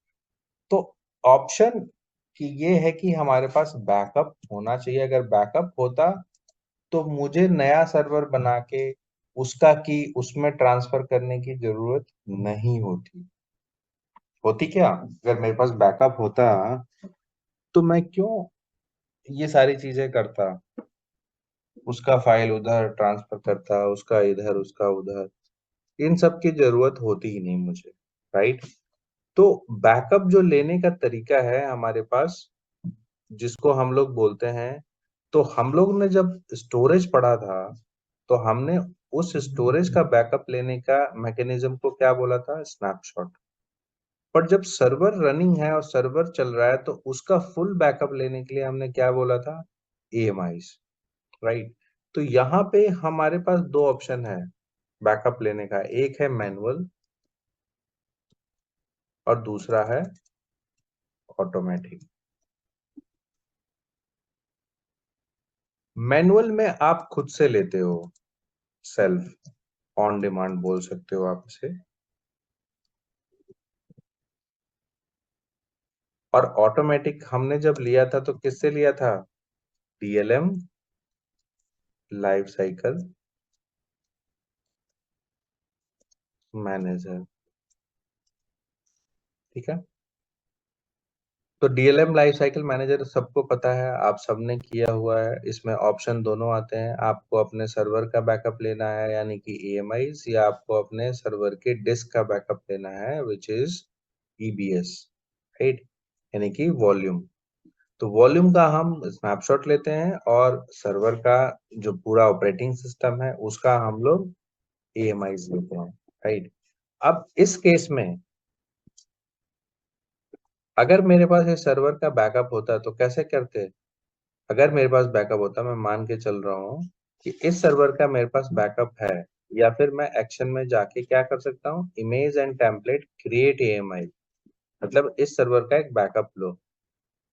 तो ऑप्शन कि ये है कि हमारे पास बैकअप होना चाहिए। अगर बैकअप होता तो मुझे नया सर्वर बना के उसका की उसमें ट्रांसफर करने की जरूरत नहीं होती। होती क्या, अगर मेरे पास बैकअप होता तो मैं क्यों ये सारी चीजें करता, उसका फाइल उधर ट्रांसफर करता, उसका इधर उसका उधर, इन सब की जरूरत होती ही नहीं मुझे, राइट। तो बैकअप जो लेने का तरीका है हमारे पास, जिसको हम लोग बोलते हैं, तो हम लोग ने जब स्टोरेज पढ़ा था तो हमने उस स्टोरेज का बैकअप लेने का मैकेनिज्म को क्या बोला था, स्नैपशॉट। पर जब सर्वर रनिंग है और सर्वर चल रहा है तो उसका फुल बैकअप लेने के लिए हमने क्या बोला था, एएमआईज, राइट। तो यहाँ पे हमारे पास दो ऑप्शन है बैकअप लेने का, एक है मैनुअल और दूसरा है ऑटोमेटिक। मैनुअल में आप खुद से लेते हो, सेल्फ ऑन डिमांड बोल सकते हो आप इसे। और ऑटोमेटिक हमने जब लिया था तो किससे लिया था, डीएलएम लाइफ साइकिल मैनेजर, ठीक है। तो डीएलएम लाइफ साइकिल मैनेजर सबको पता है, आप सबने किया हुआ है। इसमें ऑप्शन दोनों आते हैं, आपको अपने सर्वर का बैकअप लेना है यानी कि एएमआईज, या आपको अपने सर्वर के डिस्क का बैकअप लेना है विच इज ईबीएस, राइट, यानी कि वॉल्यूम। तो वॉल्यूम का हम स्नैपशॉट लेते हैं और सर्वर का जो पूरा ऑपरेटिंग सिस्टम है उसका हम लोग एएमआईज लेते हैं, राइट। अब इस केस में अगर मेरे पास इस सर्वर का बैकअप होता तो कैसे करते, अगर मेरे पास बैकअप होता, मैं मान के चल रहा हूँ कि इस सर्वर का मेरे पास बैकअप है, या फिर मैं एक्शन में जाके क्या कर सकता हूँ, image and template create AMI, मतलब इस सर्वर का एक बैकअप लो।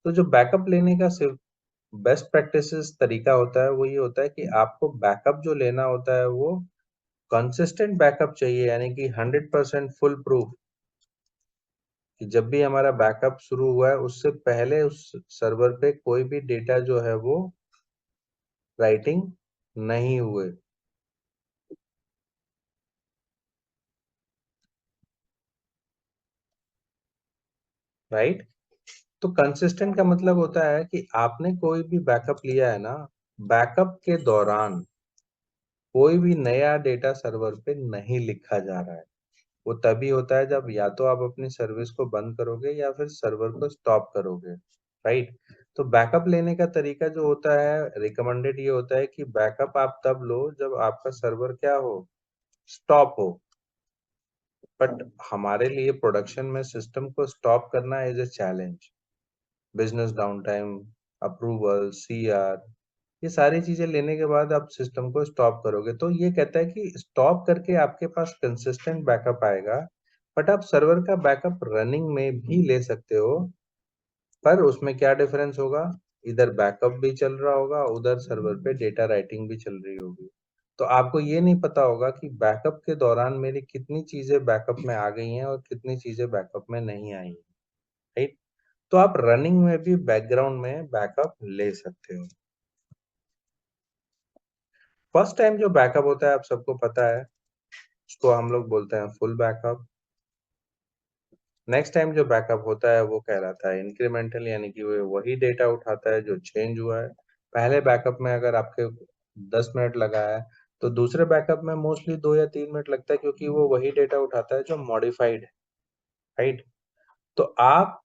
तो जो बैकअप लेने का सिर्फ बेस्ट प्रैक्टिसेस तरीका होता है वो ये होता है कि आपको बैकअप जो लेना होता है वो कंसिस्टेंट बैकअप चाहिए, यानी कि 100% फुल प्रूफ, कि जब भी हमारा बैकअप शुरू हुआ है उससे पहले उस सर्वर पे कोई भी डेटा जो है वो राइटिंग नहीं हुए, राइट। तो कंसिस्टेंट का मतलब होता है कि आपने कोई भी बैकअप लिया है ना, बैकअप के दौरान कोई भी नया डेटा सर्वर पे नहीं लिखा जा रहा है। वो तभी होता है जब या तो आप अपनी सर्विस को बंद करोगे या फिर सर्वर को स्टॉप करोगे, राइट। तो बैकअप लेने का तरीका जो होता है रिकमेंडेड ये होता है कि बैकअप आप तब लो जब आपका सर्वर क्या हो, स्टॉप हो। बट हमारे लिए प्रोडक्शन में सिस्टम को स्टॉप करना is a challenge, business down time, approval, CR, ये सारी चीजें लेने के बाद आप सिस्टम को स्टॉप करोगे। तो ये कहता है कि स्टॉप करके आपके पास कंसिस्टेंट बैकअप आएगा, बट आप सर्वर का बैकअप रनिंग में भी ले सकते हो। पर उसमें क्या डिफरेंस होगा, इधर बैकअप भी चल रहा होगा, उधर सर्वर पे डेटा राइटिंग भी चल रही होगी। तो आपको ये नहीं पता होगा कि बैकअप के दौरान मेरी कितनी चीजें बैकअप में आ गई हैं और कितनी चीजें बैकअप में नहीं आई, राइट। तो आप रनिंग में भी बैकग्राउंड में बैकअप ले सकते हो। फर्स्ट टाइम जो बैकअप होता है आप सबको पता है, उसको हम लोग बोलते हैं फुल बैकअप। नेक्स्ट टाइम जो बैकअप होता है वो कहलाता है इंक्रीमेंटल, यानी कि वो वही डेटा उठाता है जो चेंज हुआ है। पहले बैकअप में अगर आपके 10 मिनट लगा है तो दूसरे बैकअप में मोस्टली 2 या 3 मिनट लगता है, क्योंकि वो वही डेटा उठाता है जो मॉडिफाइड है, राइट। तो आप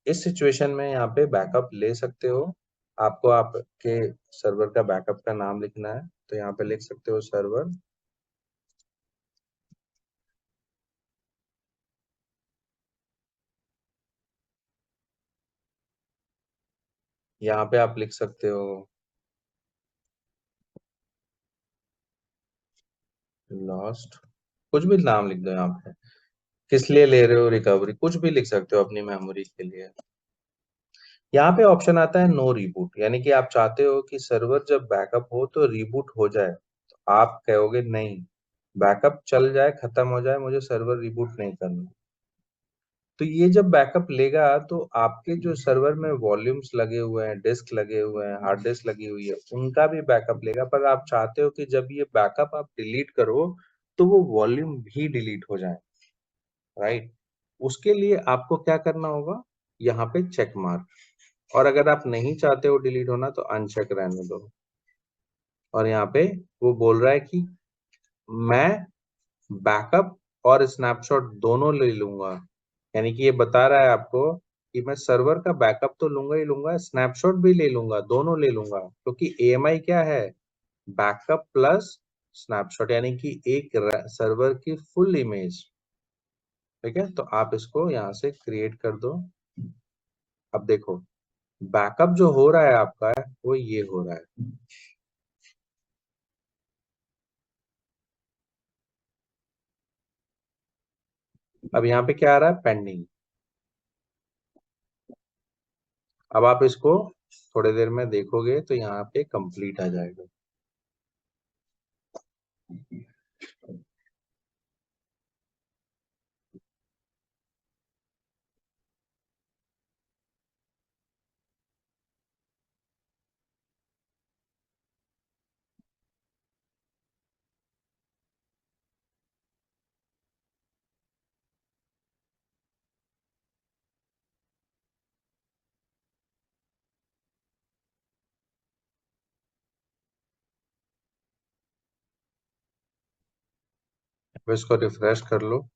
इस सिचुएशन में यहाँ पे बैकअप ले सकते हो। आपको आपके सर्वर का बैकअप का नाम लिखना है, तो यहाँ पे लिख सकते हो सर्वर। यहाँ पे आप लिख सकते हो लॉस्ट, कुछ भी नाम लिख दो यहाँ पे, किस लिए ले रहे हो, रिकवरी, कुछ भी लिख सकते हो अपनी मेमोरी के लिए। यहाँ पे ऑप्शन आता है नो रीबूट, यानी कि आप चाहते हो कि सर्वर जब बैकअप हो तो रीबूट हो जाए, तो आप कहोगे नहीं, बैकअप चल जाए, खत्म हो जाए, मुझे सर्वर रिबूट नहीं करना। तो ये जब बैकअप लेगा तो आपके जो सर्वर में वॉल्यूम्स लगे हुए हैं, डिस्क लगे हुए हैं, हार्ड डिस्क लगी हुई है, उनका भी बैकअप लेगा। पर आप चाहते हो कि जब ये बैकअप आप डिलीट करो तो वो वॉल्यूम भी डिलीट हो जाए, राइट। उसके लिए आपको क्या करना होगा, यहाँ पे चेक मार्क, और अगर आप नहीं चाहते हो डिलीट होना तो अनचेक रहने दो। और यहाँ पे वो बोल रहा है कि मैं बैकअप और स्नैपशॉट दोनों ले लूंगा, यानी कि ये बता रहा है आपको कि मैं सर्वर का बैकअप तो लूंगा ही लूंगा, स्नैपशॉट भी ले लूंगा, दोनों ले लूंगा, क्योंकि एएमआई क्या है, बैकअप प्लस स्नैपशॉट, यानी कि एक सर्वर की फुल इमेज। ठीक है, तो आप इसको यहाँ से क्रिएट कर दो। अब देखो बैकअप जो हो रहा है आपका वो ये हो रहा है। अब यहाँ पे क्या आ रहा है, पेंडिंग। अब आप इसको थोड़ी देर में देखोगे तो यहाँ पे कंप्लीट आ जाएगा। अब इसको रिफ्रेश कर लो।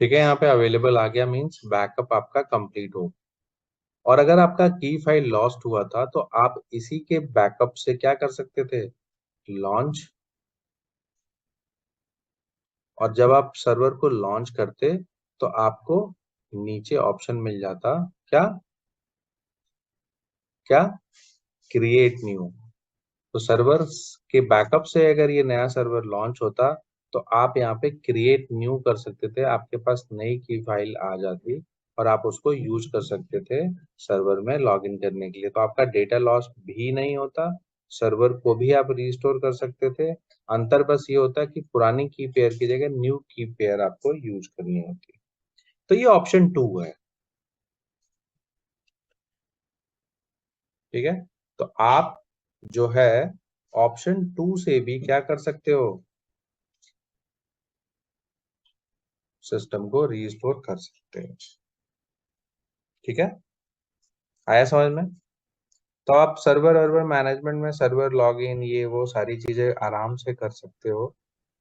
ठीक है, यहाँ पे अवेलेबल आ गया, मीन्स बैकअप आपका कंप्लीट हो। और अगर आपका की फाइल लॉस्ट हुआ था तो आप इसी के बैकअप से क्या कर सकते थे, लॉन्च। और जब आप सर्वर को लॉन्च करते तो आपको नीचे ऑप्शन मिल जाता, क्या क्या, क्रिएट न्यू। तो सर्वर के बैकअप से अगर ये नया सर्वर लॉन्च होता तो आप यहाँ पे क्रिएट न्यू कर सकते थे, आपके पास नई की फाइल आ जाती और आप उसको यूज कर सकते थे सर्वर में लॉगिन करने के लिए। तो आपका डेटा लॉस भी नहीं होता, सर्वर को भी आप रिस्टोर कर सकते थे। अंतर बस ये होता कि पुरानी की पेयर की जगह न्यू की पेयर आपको यूज करनी होती। तो ये ऑप्शन 2 है। ठीक है, तो आप जो है ऑप्शन 2 से भी क्या कर सकते हो, सिस्टम को रीस्टोर कर सकते हैं। ठीक है, आया समझ में। तो आप सर्वर वर्वर मैनेजमेंट में सर्वर लॉगिन ये वो सारी चीजें आराम से कर सकते हो।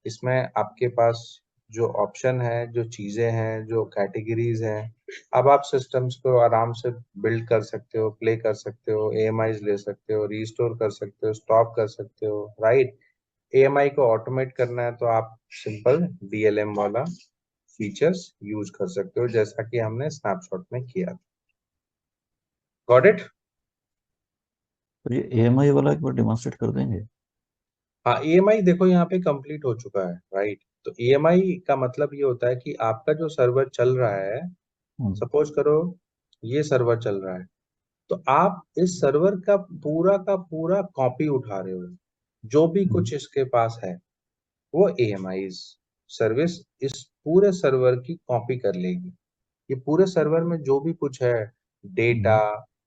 इसमें आपके पास जो ऑप्शन है, जो चीजें हैं, जो कैटेगरीज हैं, अब आप सिस्टम्स को आराम से बिल्ड कर सकते हो, प्ले कर सकते हो, एएमआईज ले सकते हो, रीस्टोर कर सकते हो, स्टॉप कर सकते हो, राइट। एएमआई को ऑटोमेट करना है तो आप सिंपल डीएलएम वाला फीचर्स यूज कर सकते हो, जैसा कि हमने स्नैपशॉट में किया। Got it. तो ये एएमआई वाला एक बार डिमॉन्स्ट्रेट कर देंगे। हाँ, ईएमआई देखो यहाँ पे कंप्लीट हो चुका है, राइट। तो ईएमआई का मतलब ये होता है कि आपका जो सर्वर चल रहा है, हम्म, सपोज करो ये सर्वर चल रहा है, तो आप इस सर्वर का पूरा कॉपी उठा रहे हो, जो भी कुछ इसके पास है वो AMI सर्विस इस पूरे सर्वर की कॉपी कर लेगी। ये पूरे सर्वर में जो भी कुछ है, डेटा,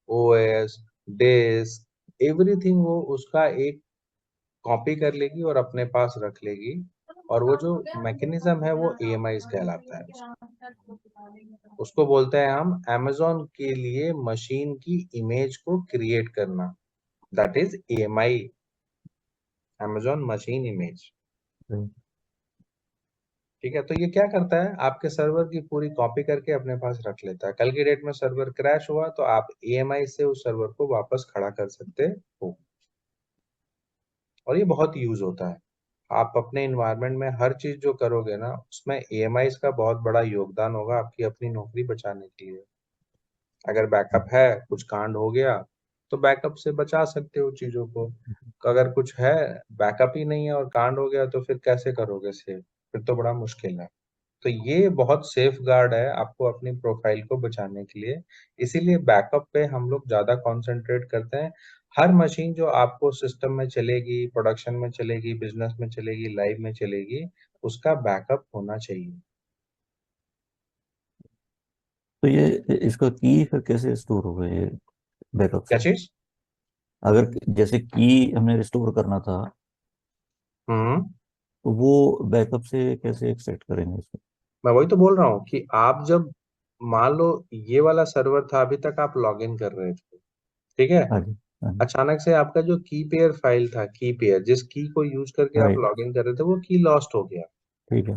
OS, डिस्क, एवरीथिंग, वो उसका एक कॉपी कर लेगी और अपने पास रख लेगी। और वो जो मैकेनिज्म है वो AMI कहलाता है। उसको बोलते हैं हम Amazon के लिए मशीन की इमेज को क्रिएट करना, that is AMI, Amazon machine image. ठीक है, तो ये क्या करता है, आपके सर्वर की पूरी कॉपी करके अपने पास रख लेता है। कल की डेट में सर्वर क्रैश हुआ तो आप AMI से उस सर्वर को वापस खड़ा कर सकते हो। और ये बहुत यूज होता है। आप अपने इन्वायरमेंट में हर चीज जो करोगे ना, उसमें AMI का बहुत बड़ा योगदान होगा आपकी अपनी नौकरी बचाने के लिए। अगर बैकअप है, कुछ कांड हो गया तो बैकअप से बचा सकते हो चीजों को। अगर कुछ है, बैकअप ही नहीं है और कांड हो गया तो फिर कैसे करोगे सेव, फिर तो बड़ा मुश्किल है। तो ये बहुत सेफ गार्ड है आपको अपनी प्रोफाइल को बचाने के लिए। इसीलिए बैकअप पे हम लोग ज्यादा कंसंट्रेट करते हैं। हर मशीन जो आपको सिस्टम में चलेगी, प्रोडक्शन में चलेगी, बिजनेस में चलेगी, लाइव में चलेगी, उसका बैकअप होना चाहिए। तो ये इसका की फिर कैसे स्टोर होगा ये बैकअप क्या से? चीज? अगर जैसे की हमने रिस्टोर करना था, हम्म तो वो बैकअप से कैसे एक्सट्रैक्ट करेंगे इसको? मैं वही तो बोल रहा हूँ कि आप जब मान लो ये वाला सर्वर था, अभी तक आप लॉग इन कर रहे थे, ठीक है, हाँ जी। हाँ जी। अचानक से आपका जो की पेयर फाइल था, की पेयर जिस की को यूज करके आप राइट। लॉग इन कर रहे थे, वो की लॉस्ट हो गया। ठीक है।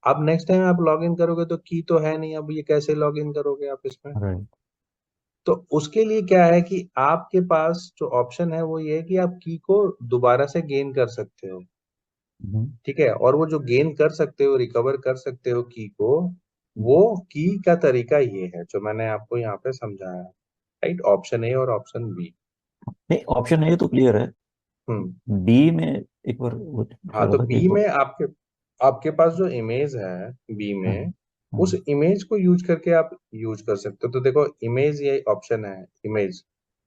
अब नेक्स्ट टाइम आप लॉग इन करोगे तो की तो है नहीं, अब ये कैसे लॉग इन करोगे आप इसमें? राइट। तो उसके लिए क्या है कि आपके पास जो ऑप्शन है वो ये है कि आप की को दोबारा से गेन कर सकते हो। ठीक है, और वो जो गेन कर सकते हो, रिकवर कर सकते हो की को, वो की का तरीका ये है जो मैंने आपको यहाँ पे समझाया है। राइट, ऑप्शन ए और ऑप्शन बी। नहीं, ऑप्शन ए तो क्लियर है। हम्म बी में एक बार वो हाँ, क्या तो बता कि बी में आपके आपके पास जो इमेज है बी हाँ में, जी। हाँ उस जी। इमेज को यूज करके आप यूज कर सकते हो। तो देखो, इमेज ये ऑप्शन है, इमेज,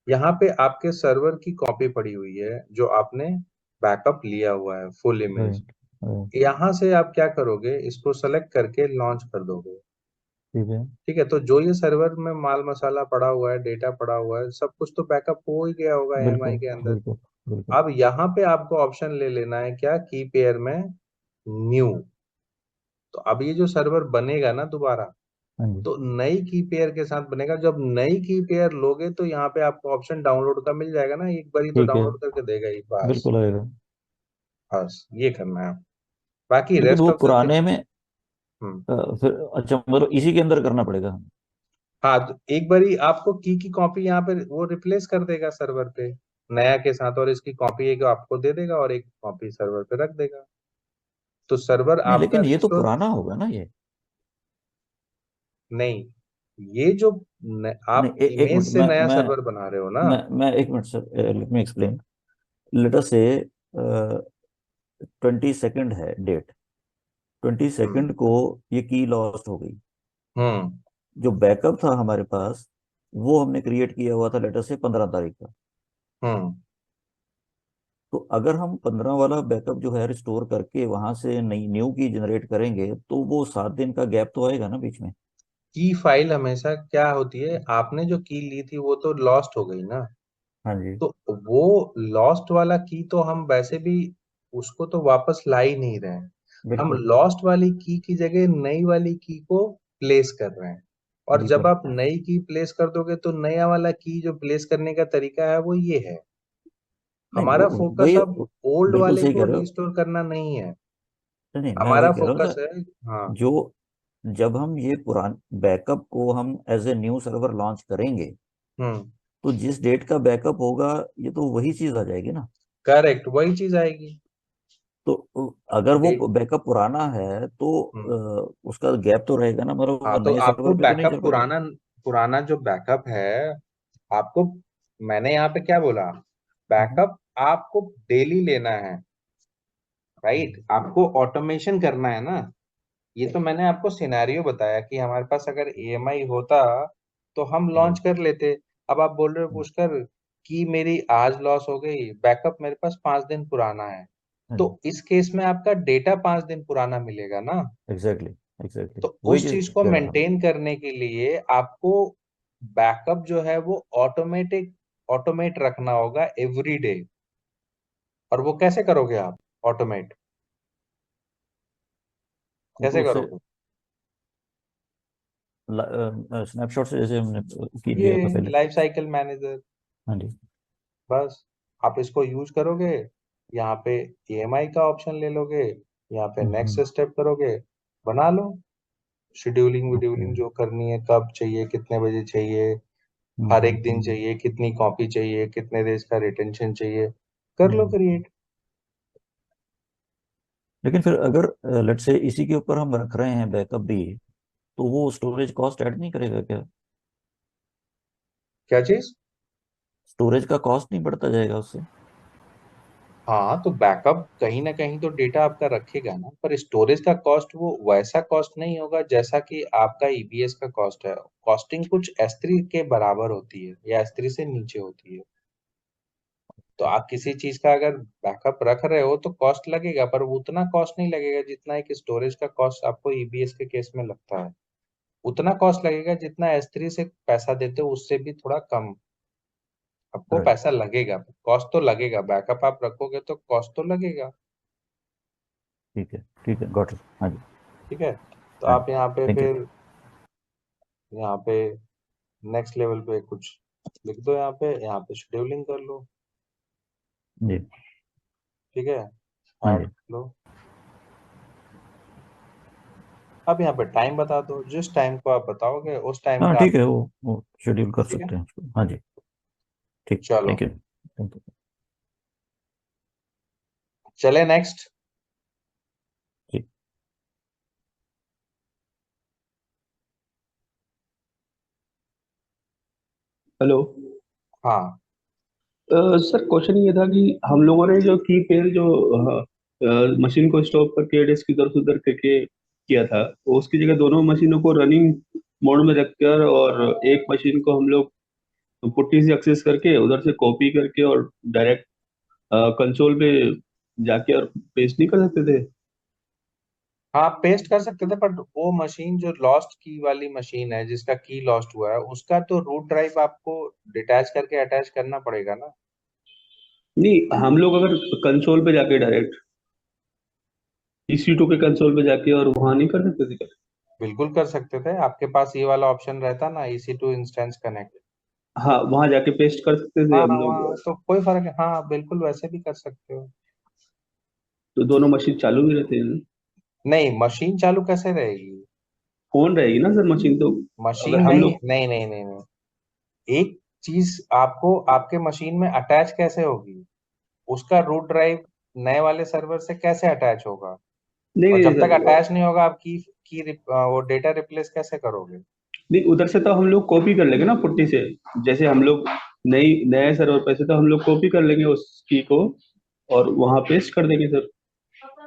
यहाँ पे आपके सर्वर की कॉपी पड़ी हुई है जो आपने बैकअप लिया हुआ है, फुल इमेज। राइट। राइट। यहाँ से आप क्या करोगे, इसको सेलेक्ट करके लॉन्च कर दोगे। ठीक है। ठीक है, तो जो ये सर्वर में माल मसाला पड़ा हुआ है, डेटा पड़ा हुआ है, सब कुछ तो बैकअप हो ही गया होगा AMI बिल्कुल। के अंदर। बिल्कुल। बिल्कुल। अब यहाँ पे आपको ऑप्शन ले लेना है, क्या, की पेयर में न्यू। तो अब ये जो सर्वर बनेगा ना दोबारा, हाँ जी। तो नई की पेयर के साथ बनेगा। जब नई की पेयर लोगे तो यहाँ पे आपको ऑप्शन डाउनलोड का मिल जाएगा ना, एक बार ही तो ठीक है। डाउनलोड करके देगा ही, बस। बिल्कुल आएगा। बस ये करना है। बाकी लेकिन रेस्ट वो ऑफ द पुराने थिंग। में फिर अच्छा, मतलब इसी के अंदर करना पड़ेगा हमें? हाँ, तो एक बारी आपको की कॉपी यहाँ पे वो रिप्लेस कर देगा सर्वर पे नया के साथ, और इसकी कॉपी एक आपको दे देगा और एक कॉपी सर्वर पे रख देगा। तो सर्वर नहीं, आपका लेकिन ये तो रिस्टोर। पुराना होगा ना ये? नहीं, ये जो नहीं, आप एक इमेज मिनट, से मैं नया मैं सर्वर बना रहे हो ना। मैं एक minute sir, let me explain. Let us से 22 है डेट। 22 हम्म को ये की लॉस्ट हो गई। हम्म जो बैकअप था हमारे पास, वो हमने क्रिएट किया हुआ था लेटर से 15 तारीख का। हम्म तो अगर हम 15 वाला बैकअप जो है रिस्टोर करके वहां से नई न्यू की जनरेट करेंगे, तो वो 7 दिन का गैप तो आएगा ना बीच में? की फाइल हमेशा क्या होती है, आपने जो की ली थी वो तो लॉस्ट हो गई ना। हाँ जी। तो वो लॉस्ट वाला की तो हम वैसे भी उसको तो वापस ला ही नहीं रहे हैं। हम बिल्कुल। लॉस्ट वाली की जगह नई वाली की को प्लेस कर रहे हैं। और जब बिल्कुल। आप नई की प्लेस कर दोगे तो नया वाला की जो प्लेस करने का तरीका है वो ये है। नहीं, हमारा वो फोकस वही, अब ओल्ड बिल्कुल वाले सही को कह रहे हो। रिस्टोर करना नहीं है। नहीं नहीं, मैं वही हमारा कह रहा हूँ फोकस सर। है। हाँ। जो जब हम ये पुरान बैकअप को हम as a new server launch करेंगे, हम्म तो जिस डेट का बैकअप होगा, ये तो वही चीज आ जाएगी ना? करेक्ट, वही चीज आएगी। तो अगर वो देख। बैकअप पुराना है तो हम्म उसका गैप तो रहेगा ना, मतलब हाँ, वो तो नए आपको सर्वर पे तो नहीं बैकअप चल पाएगा? पुराना पुराना जो बैकअप है आपको, मैंने यहाँ पे क्या बोला, हम्म। बैकअप आपको डेली लेना है। राइट, आपको ऑटोमेशन करना है ना। ये तो मैंने आपको सिनेरियो बताया कि हमारे पास अगर AMI होता तो हम लॉन्च राइट। कर लेते। अब आप बोल रहे हो पुष्कर कि मेरी आज लॉस हो गई, बैकअप मेरे पास 5 दिन पुराना है, हाँ तो जी, इस केस में आपका डेटा 5 दिन पुराना मिलेगा ना। एग्जैक्टली एग्जैक्टली तो वही उस चीज चीज को कह रहा था मैं। मेंटेन करने के लिए आपको बैकअप जो है वो ऑटोमेट रखना होगा एवरी डे। और वो कैसे करोगे आप ऑटोमेट, तो कैसे उससे करोगे? स्नैपशॉट से जैसे हमने की ये लिया था पहले। लाइफ साइकिल मैनेजर, हाँ जी। बस आप इसको यूज करोगे, यहाँ पे ईएमआई का ऑप्शन ले लोगे, यहाँ पे नेक्स्ट स्टेप करोगे, बना लो शेड्यूलिंग ओके। वीड्यूलिंग जो करनी है, कब चाहिए, कितने बजे चाहिए, हर एक दिन चाहिए, कितनी कॉपी चाहिए, कितने देर का रिटेंशन चाहिए, कर लो क्रिएट। लेकिन फिर अगर लेट से इसी के ऊपर हम रख रहे हैं बैकअप भी, तो वो स्टोरेज कॉस्ट ऐड नहीं करेगा क्या? क्या चीज? स्टोरेज का कॉस्ट नहीं बढ़ता जाएगा उससे? हाँ, तो बैकअप कहीं ना कहीं तो डेटा आपका रखेगा ना, पर स्टोरेज का कॉस्ट वो वैसा कॉस्ट नहीं होगा जैसा कि आपका ईबीएस का कॉस्ट है। कॉस्टिंग कुछ S3 के बराबर होती है या S3 से नीचे होती है। तो आप किसी चीज का अगर बैकअप रख रहे हो तो कॉस्ट लगेगा, पर वो उतना कॉस्ट नहीं लगेगा जितना एक स्टोरेज का कॉस्ट आपको ईबीएस के केस में लगता है। उतना कॉस्ट लगेगा जितना S3 से पैसा देते हो उससे भी थोड़ा कम आपको राइट। पैसा लगेगा। कॉस्ट तो लगेगा, बैकअप आप रखोगे तो कॉस्ट तो लगेगा। ठीक है, गॉट इट। हाँ जी। ठीक है, तो हाँ जी। आप यहाँ पे थैंक यू। फिर यहाँ पे नेक्स्ट लेवल पे कुछ लिख दो, यहाँ पे शेड्यूलिंग कर लो। जी। ठीक है, हाँ ऐड जी। कर लो। अब यहाँ पे टाइम बता दो, जिस टाइम को आप बताओगे उस टाइम हाँ का ठीक आप। है, वो शेड्यूल कर ठीक है, सकते हैं उसको। हाँ जी। ठीक। चलो थैंक यू। Thank you. चले नेक्स्ट। ठीक। हेलो। हाँ सर क्वेश्चन ये था कि हम लोगों ने जो की पेयर जो मशीन को स्टॉप करके डिस्क इधर से उधर करके किया था, तो उसकी जगह दोनों मशीनों को रनिंग मोड में रखकर और एक मशीन को हम लोग पुट्टी से एक्सेस करके उधर से कॉपी करके और डायरेक्ट कंसोल पे जाके और पेस्ट नहीं कर सकते थे? हाँ, पेस्ट कर सकते थे, पर वो मशीन जो लॉस्ट की वाली मशीन है जिसका की लॉस्ट हुआ है उसका तो रूट ड्राइव आपको डिटैच करके अटैच करना पड़ेगा ना। नहीं, हम लोग अगर कंसोल पे जाके डायरेक्ट EC2 के कंसोल पे जाके और वहां नहीं कर सकते थे क्या? बिल्कुल कर सकते थे, आपके पास ये वाला ऑप्शन रहता ना, EC2 इंस्टेंस कनेक्ट। हाँ, वहां जाके पेस्ट कर सकते थे हाँ हम हाँ, लोग। वहाँ तो कोई फर्क है, हाँ बिल्कुल वैसे भी कर सकते हो। तो दोनों मशीन चालू भी रहते हैं ना? नहीं, मशीन चालू कैसे रहेगी? ऑन रहेगी ना सर मशीन तो? अगर मशीन हम नहीं लोग नहीं नहीं नहीं नहीं, एक चीज आपको आपके मशीन में अटैच कैसे होगी, उसका रूट ड्राइव नए वाले सर्वर से कैसे अटैच होगा? नहीं और नहीं जब नहीं तक सर, अटैच नहीं होगा आप वो डेटा रिप्लेस कैसे करोगे? नहीं उधर से तो हम लोग कॉपी कर लेंगे ना पुट्टी से। जैसे हम लोग नई नए सर्वर पे से तो हम लोग कॉपी कर लेंगे उस की को और वहां पेस्ट कर देंगे सर,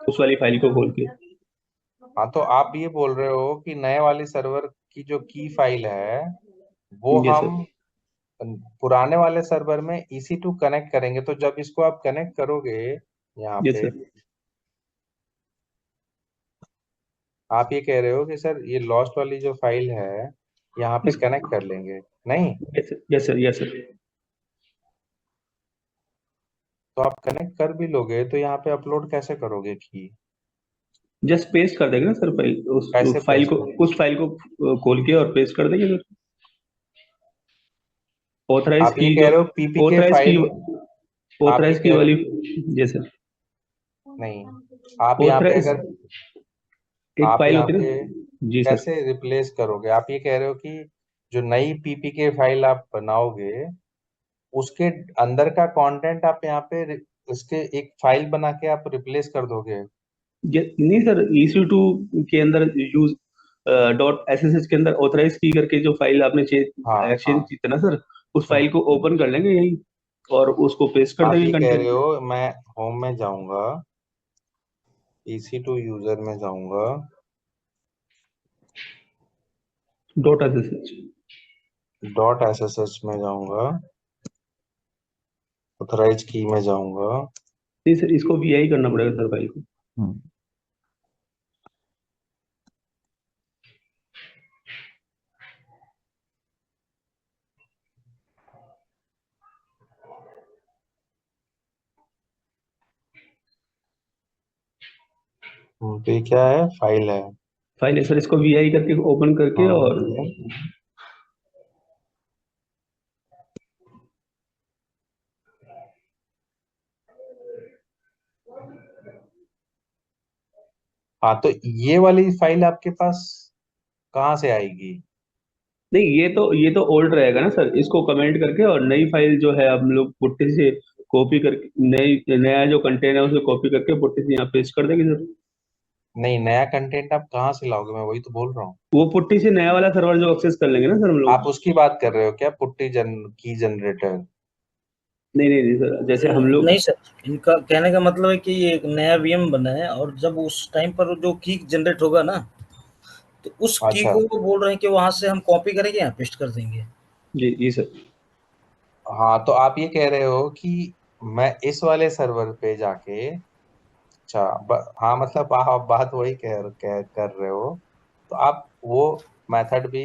उस वाली फाइल को खोल के। हाँ, तो आप ये बोल रहे हो कि नए वाले सर्वर की जो की फाइल है वो ये सर। हम पुराने वाले सर्वर में EC2 कनेक्ट करेंगे, तो जब इसको आप कनेक्ट करोगे यहाँ ये पे, सर। आप ये कह रहे हो कि सर ये लॉस्ट वाली जो फाइल है यहाँ पे इस कनेक्ट कर लेंगे? नहीं, यस सर, यस सर। तो आप कनेक्ट कर भी लोगे तो यहाँ पे अपलोड कैसे करोगे की? जस्ट पेस्ट कर देंगे ना सर फाइल, कैसे उस फाइल पेस्ट को, कर? उस फाइल को खोल के और पेस्ट कर देंगे सर। ऑथराइज आप ये की कह जो रहे हो पीपीके ऑथराइज की फाइल, आप ये ऑथराइज की कह रहे वाली। हो, जी सर। नहीं, आप यहाँ पे ऑथराइज अगर, एक आप फाइल यहाँ होती है पे ना। जी सर। कैसे रिप्लेस करोगे? आप ये कह रहे हो कि जो नई पीपीके फाइल आप बनाओगे उसके अंदर का कंटेंट आप यहाँ पे उसके एक फाइल बना के आप रिप्लेस कर दोगे? नहीं सर, EC2 के अंदर यूज .ssh के अंदर ऑथराइज की करके जो फाइल आपने हाँ एक्सचेंज हाँ, की थी ना सर, उस फाइल को हम्म। ओपन कर लेंगे यही और उसको पेस्ट कर आप देंगे ये कह रहे कंटेंट। हो, मैं होम में जाऊंगा, EC2 यूजर में जाऊंगा, .ssh। डॉट एसएसएच में जाऊंगा, ऑथराइज की में जाऊंगा। नहीं सर, इसको वीआई करना पड़ेगा सर फाइल को। हम्म, तो ये क्या है, फाइल है। फाइल है सर, इसको वीआई करके ओपन करके हाँ और हाँ, तो ये वाली फाइल आपके पास कहाँ से आएगी? नहीं, ये तो ओल्ड रहेगा ना सर, इसको कमेंट करके और नई फाइल जो है हम लोग पुट्टी से कॉपी करके नया जो कंटेंट है उसे कॉपी करके पुट्टी से यहाँ पेस्ट कर देंगे सर। नहीं, नया कंटेंट आप कहाँ से लाओगे? मैं वही तो बोल रहा हूँ। वो पुट्टी से नया वाला सर्वर जो एक्सेस कर लेंगे ना सर हम लोग। आप उसकी बात कर रहे हो क्या, पुट्टी की जनरेटर? नहीं नहीं नहीं सर, जैसे हम लोग नहीं सर, इनका कहने का मतलब है कि ये एक नया वीएम बना है और जब उस टाइम पर जो की जनरेट होगा ना, तो उस की अच्छा, को वो बोल रहे हैं कि वहां से हम कॉपी करेंगे, यहाँ पेस्ट कर देंगे। जी जी सर। हाँ, तो आप ये कह रहे हो कि मैं इस वाले सर्वर पे जाके, अच्छा, हाँ, मतलब आप बात वही कर रहे हो। तो आप वो मेथड भी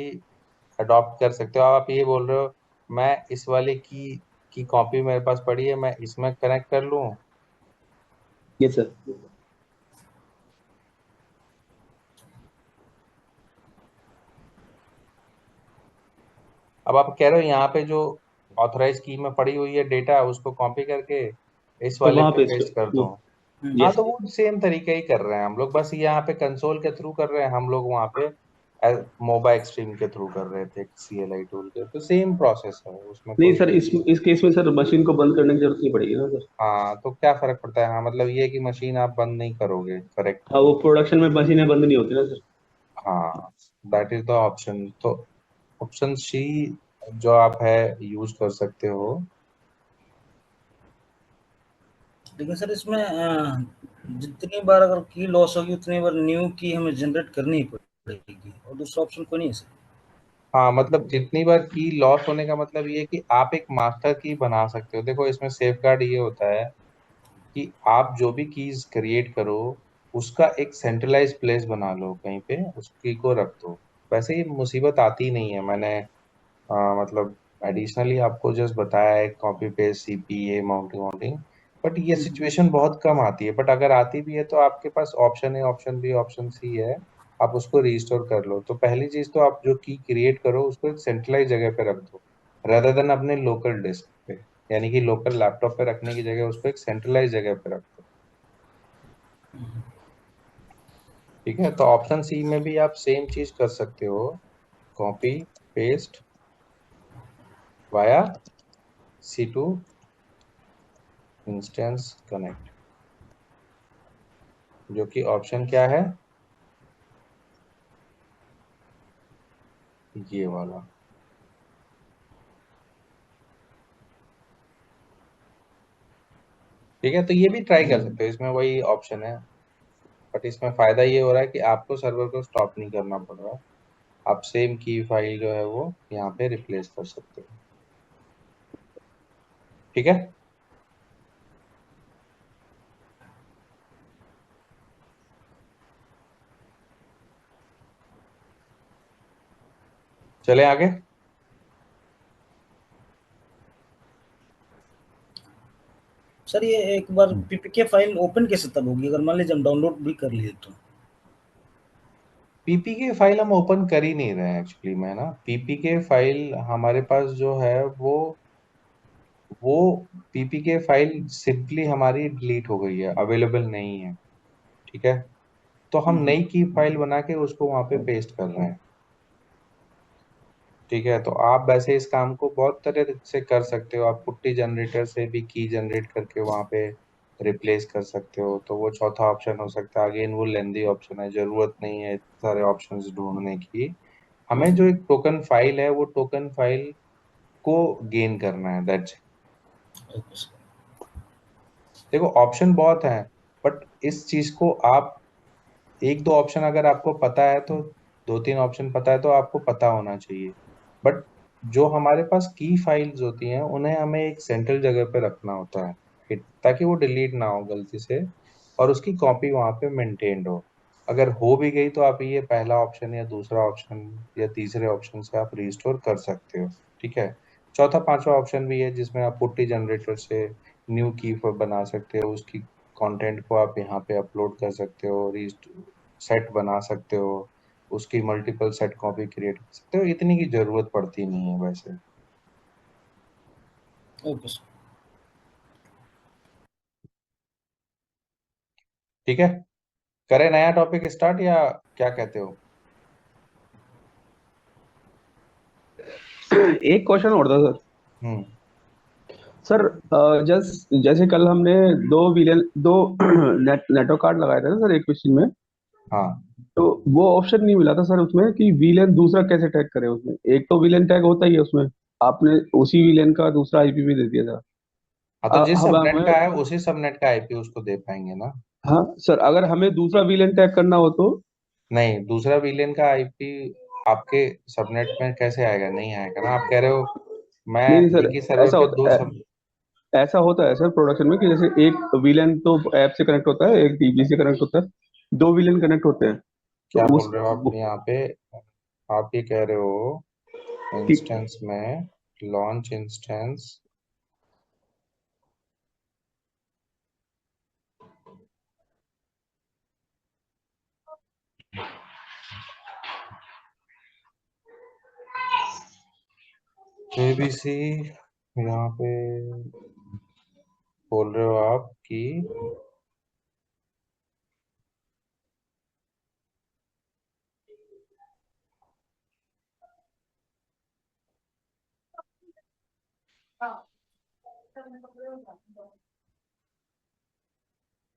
अडॉप्ट कर सकते हो। आप ये बोल रहे हो मैं इस वाले की कॉपी मेरे पास पड़ी है, मैं इसमें कनेक्ट कर लूँ। ये सर। अब आप कह रहे हो यहाँ पे जो ऑथराइज की में पड़ी हुई है डेटा, उसको कॉपी करके इस तो वाले वहां पे पे पेस्ट कर दूं। ये हाँ, तो वो सेम तरीके ही कर रहे हैं हम लोग, बस यहाँ पे कंसोल के थ्रू कर रहे हैं, हम लोग वहाँ पे मोबाइल एक्सट्रीम के थ्रू कर रहे थे CLI टूल के। तो सेम प्रोसेस है उसमें, नहीं कोई सर, इस केस में सर मशीन को बंद करने की जरूरत नहीं पड़ेगी ना सर। हाँ, तो क्या फर्क पड़ता है? हाँ, मतलब ये है कि मशीन आप बंद नहीं करोगे, करेक्ट। हाँ, वो प्रोडक्शन में मशीनें बंद नहीं होती ना सर। हाँ, दैट इज द ऑप्शन। तो ऑप्शन सी जो आप है यूज कर सकते हो। लेकिन सर इसमें जितनी बार अगर की लॉस होगी उतनी बार न्यू की हमें जनरेट करनी ही पड़ेगी, और दूसरा ऑप्शन कोई नहीं है सर। हाँ, मतलब जितनी बार की लॉस होने का मतलब ये है कि आप एक मास्टर की बना सकते हो। देखो, इसमें सेफ गार्ड ये होता है कि आप जो भी कीज क्रिएट करो, उसका एक सेंट्रलाइज प्लेस बना लो, कहीं पे उस की को रख दो। वैसे ही मुसीबत आती नहीं है। मैंने मतलब एडिशनली आपको जस्ट बताया है, copy paste CPA mounting mounting. But ये सिचुएशन बहुत कम आती है, बट अगर आती भी है तो आपके पास ऑप्शन है, ऑप्शन बी, ऑप्शन सी है। आप उसको रिस्टोर कर लो। तो पहली चीज तो आप जो की क्रिएट करो उसको एक सेंट्रलाइज जगह पे रख दो, rather देन अपने लोकल डिस्क पे, यानी कि लोकल लैपटॉप पे रखने की जगह उसको एक सेंट्रलाइज जगह पे रख दो। ठीक है, तो ऑप्शन सी में भी आप सेम चीज कर सकते हो, copy paste via C2 instance connect, जो कि ऑप्शन क्या है, ये वाला। ठीक है, तो ये भी ट्राई कर सकते हो, इसमें वही ऑप्शन है। बट इसमें फायदा ये हो रहा है कि आपको सर्वर को स्टॉप नहीं करना पड़ रहा। आप सेम की फाइल जो है वो यहाँ पे रिप्लेस कर सकते हो। ठीक है, चले आगे। सर ये एक बार हम्म, पीपीके फाइल ओपन कैसे तब होगी अगर मान लीजिए हम डाउनलोड भी कर लिए तो? PPK फाइल हम ओपन कर ही नहीं रहे हैं एक्चुअली में ना। PPK फाइल हमारे पास जो है वो PPK फाइल सिंपली हमारी डिलीट हो गई है, अवेलेबल नहीं है। ठीक है, तो हम नई की फाइल बना के उसको वहां पे पेस्ट कर रहे हैं। ठीक है, तो आप वैसे इस काम को बहुत तरह से कर सकते हो। आप पुट्टी जनरेटर से भी की जनरेट करके वहां पे रिप्लेस कर सकते हो, तो वो चौथा ऑप्शन हो सकता है। अगेन वो लेंदी ऑप्शन है, जरूरत नहीं है इतने सारे ऑप्शंस ढूंढने की। हमें जो एक टोकन फाइल है वो टोकन फाइल को गेन करना है, दैट्स। Okay sir. देखो, ऑप्शन बहुत हैं, बट इस चीज को आप एक दो ऑप्शन अगर आपको पता है तो, दो तीन ऑप्शन पता है तो आपको पता होना चाहिए। बट जो हमारे पास की फाइल्स होती हैं उन्हें हमें एक सेंट्रल जगह पे रखना होता है ताकि वो डिलीट ना हो गलती से, और उसकी कॉपी वहां पे मेंटेन्ड हो। अगर हो भी गई तो आप ये पहला ऑप्शन या दूसरा ऑप्शन या तीसरे ऑप्शन से आप रिस्टोर कर सकते हो। ठीक है। चौथा पांचवा ऑप्शन भी है जिसमें आप पुट्टी जनरेटर से न्यू की बना सकते हो, उसकी कंटेंट को आप यहाँ पे अपलोड कर सकते हो, सेट बना सकते हो, उसकी मल्टीपल सेट कॉपी क्रिएट कर सकते हो। इतनी की जरूरत पड़ती नहीं है वैसे। Okay sir. ठीक है, करें नया टॉपिक स्टार्ट या क्या कहते हो? एक क्वेश्चन और था सर। हम्म। सर जैसे कल हमने दो नेटवर्क कार्ड लगाए थे ना सर एक मशीन में, हाँ। तो वो ऑप्शन नहीं मिला था सर उसमें कि वीलेन दूसरा कैसे टैग करे उसमें। एक तो वीलेन टैग होता ही है उसमें, आपने उसी वीलेन का दूसरा आईपी भी दे दिया था। हाँ तो जिस अब सबनेट हमें, का है उसी सबनेट का आईपी उसको दे पाएंगे ना। हाँ सर, अगर हमें दूसरा वीलेन टैग करना हो तो? नहीं, दूसरा विलेन का आईपी आपके सबनेट में कैसे आएगा? नहीं आएगा ना। आप कह रहे हो मैं नहीं नहीं सर, एक ही सर्वर ऐसा पे दो होता सब। ऐसा होता है सर प्रोडक्शन में कि जैसे एक विलेन तो ऐप से कनेक्ट होता है, एक डीबी से कनेक्ट होता है, दो विलेन कनेक्ट होते हैं। तो क्या बोल उस रहे हो आप यहाँ पे? आप ये कह रहे हो कि इंस्टेंस में लॉन्च इंस्टेंस एबीसी, यहाँ पे बोल रहे हो आप कि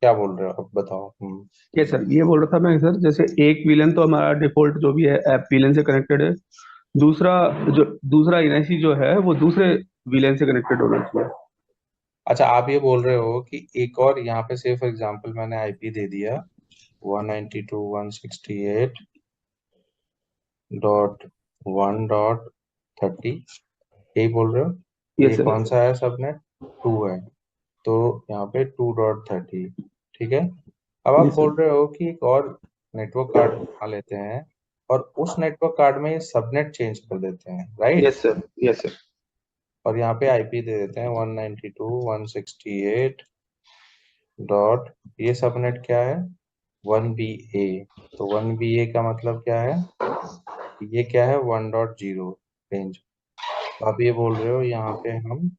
क्या बोल रहे हो आप बताओ। ये सर, ये बोल रहा था मैं सर, जैसे एक विलेन तो हमारा डिफॉल्ट जो भी है ऐप विलेन से कनेक्टेड है, दूसरा जो दूसरा एनआईसी जो है वो दूसरे विलेन से कनेक्टेड होना चाहिए। अच्छा, आप ये बोल रहे हो कि एक और यहाँ पे से फॉर एग्जांपल मैंने आईपी दे दिया 192.168.1.30, यही बोल रहे हो? ये ये सर, कौन सा है सबनेट? 2 है, तो यहाँ पे 2.30। ठीक है। अब आप ये सर, बोल रहे हो कि एक और नेटवर्क कार्ड बना लेते हैं और उस नेटवर्क कार्ड में ये सबनेट चेंज कर देते हैं, right? Yes sir, yes sir, और यहाँ पे आईपी दे देते हैं 192.168 डॉट, ये सबनेट क्या है? 1BA। तो 1BA का मतलब क्या है? ये क्या है? 1.0 रेंज। तो आप ये बोल रहे हो यहाँ पे हम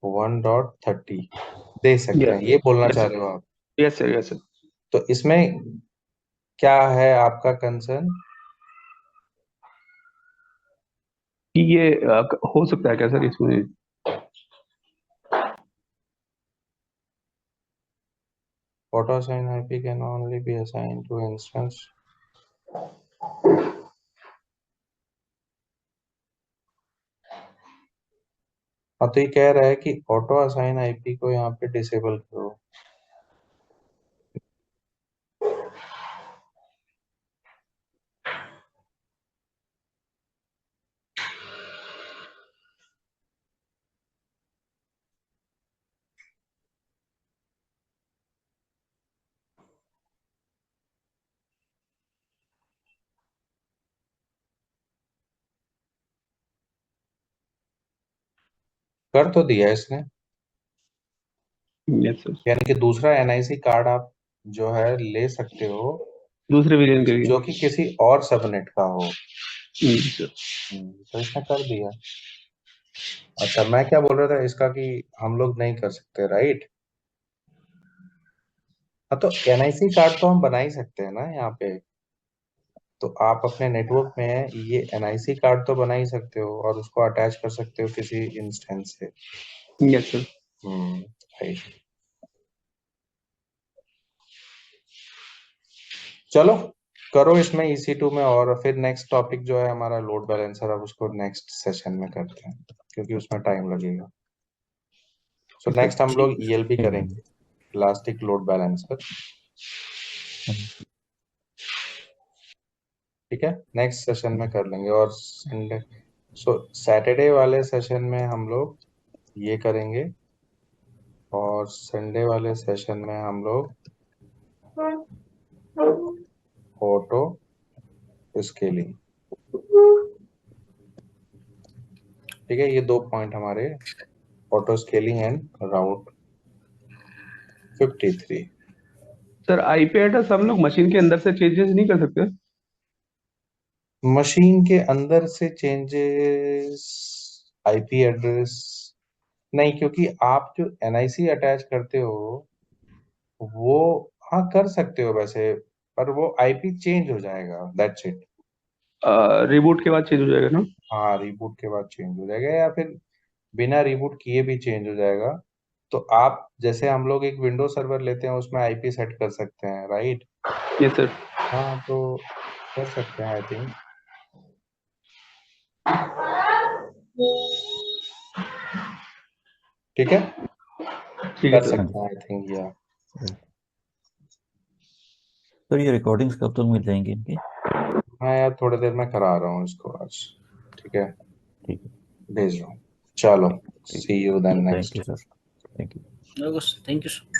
1.30 दे सकते हैं, यस ये बोलना यस चाह सर, रहे हो आप? Yes sir, yes sir. तो इसमें क्या है आपका कंसर्न? कि ये हो सकता है क्या सर इसमें? Auto assign IP can only be assigned to instance. हाँ तो ये कह रहा है कि ऑटो असाइन आईपी को यहाँ पे डिसेबल करो। कर तो दिया इसने, यस सर, यानी कि दूसरा एनआईसी कार्ड आप जो है ले सकते हो दूसरे विलेन के लिए। जो कि किसी और सबनेट का हो। सर, तो इसने कर दिया। अच्छा, मैं क्या बोल रहा था इसका कि हम लोग नहीं कर सकते, राइट? हाँ तो एनआईसी कार्ड तो हम बना ही सकते हैं ना यहाँ पे। तो आप अपने नेटवर्क में ये एनआईसी कार्ड तो बना ही सकते हो और उसको अटैच कर सकते हो किसी इंस्टेंस से। Yes sir. राइट। चलो करो इसमें EC2 में, और फिर नेक्स्ट टॉपिक जो है हमारा लोड बैलेंसर, अब उसको नेक्स्ट सेशन में करते हैं क्योंकि उसमें टाइम लगेगा। सो नेक्स्ट हम लोग ELB करेंगे, इलास्टिक लोड बैलेंसर। ठीक है, नेक्स्ट सेशन में कर लेंगे। और संडे सो सैटरडे वाले सेशन में हम लोग ये करेंगे और संडे वाले सेशन में हम लोग ऑटो स्केलिंग। ठीक है, ये 2 पॉइंट हमारे auto scaling and route 53। Sir IP address हम लोग मशीन के अंदर से चेंजेस नहीं कर सकते? मशीन के अंदर से चेंजेस आईपी एड्रेस नहीं, क्योंकि आप जो एनआईसी अटैच करते हो वो हाँ कर सकते हो वैसे, पर वो आईपी चेंज हो जाएगा, दैट्स इट। रिबूट के बाद चेंज हो जाएगा ना? हाँ, रिबूट के बाद चेंज हो जाएगा या फिर बिना रिबूट किए भी चेंज हो जाएगा। तो आप जैसे हम लोग एक विंडो सर्वर लेते हैं उसमें आईपी सेट कर सकते हैं, राइट? Yes sir. हाँ, तो कर सकते हैं आई थिंक। ठीक है, ठीक है कर सर। सकते हैं आई थिंक या। सर ये रिकॉर्डिंग्स कब तक मिल जाएंगी इनकी? हाँ यार, थोड़ी देर में करा रहा हूँ इसको आज। ठीक है, ठीक है, भेज रहा हूँ। चलो, ठीक। See you then thank next. You sir, thank you. Thank you sir.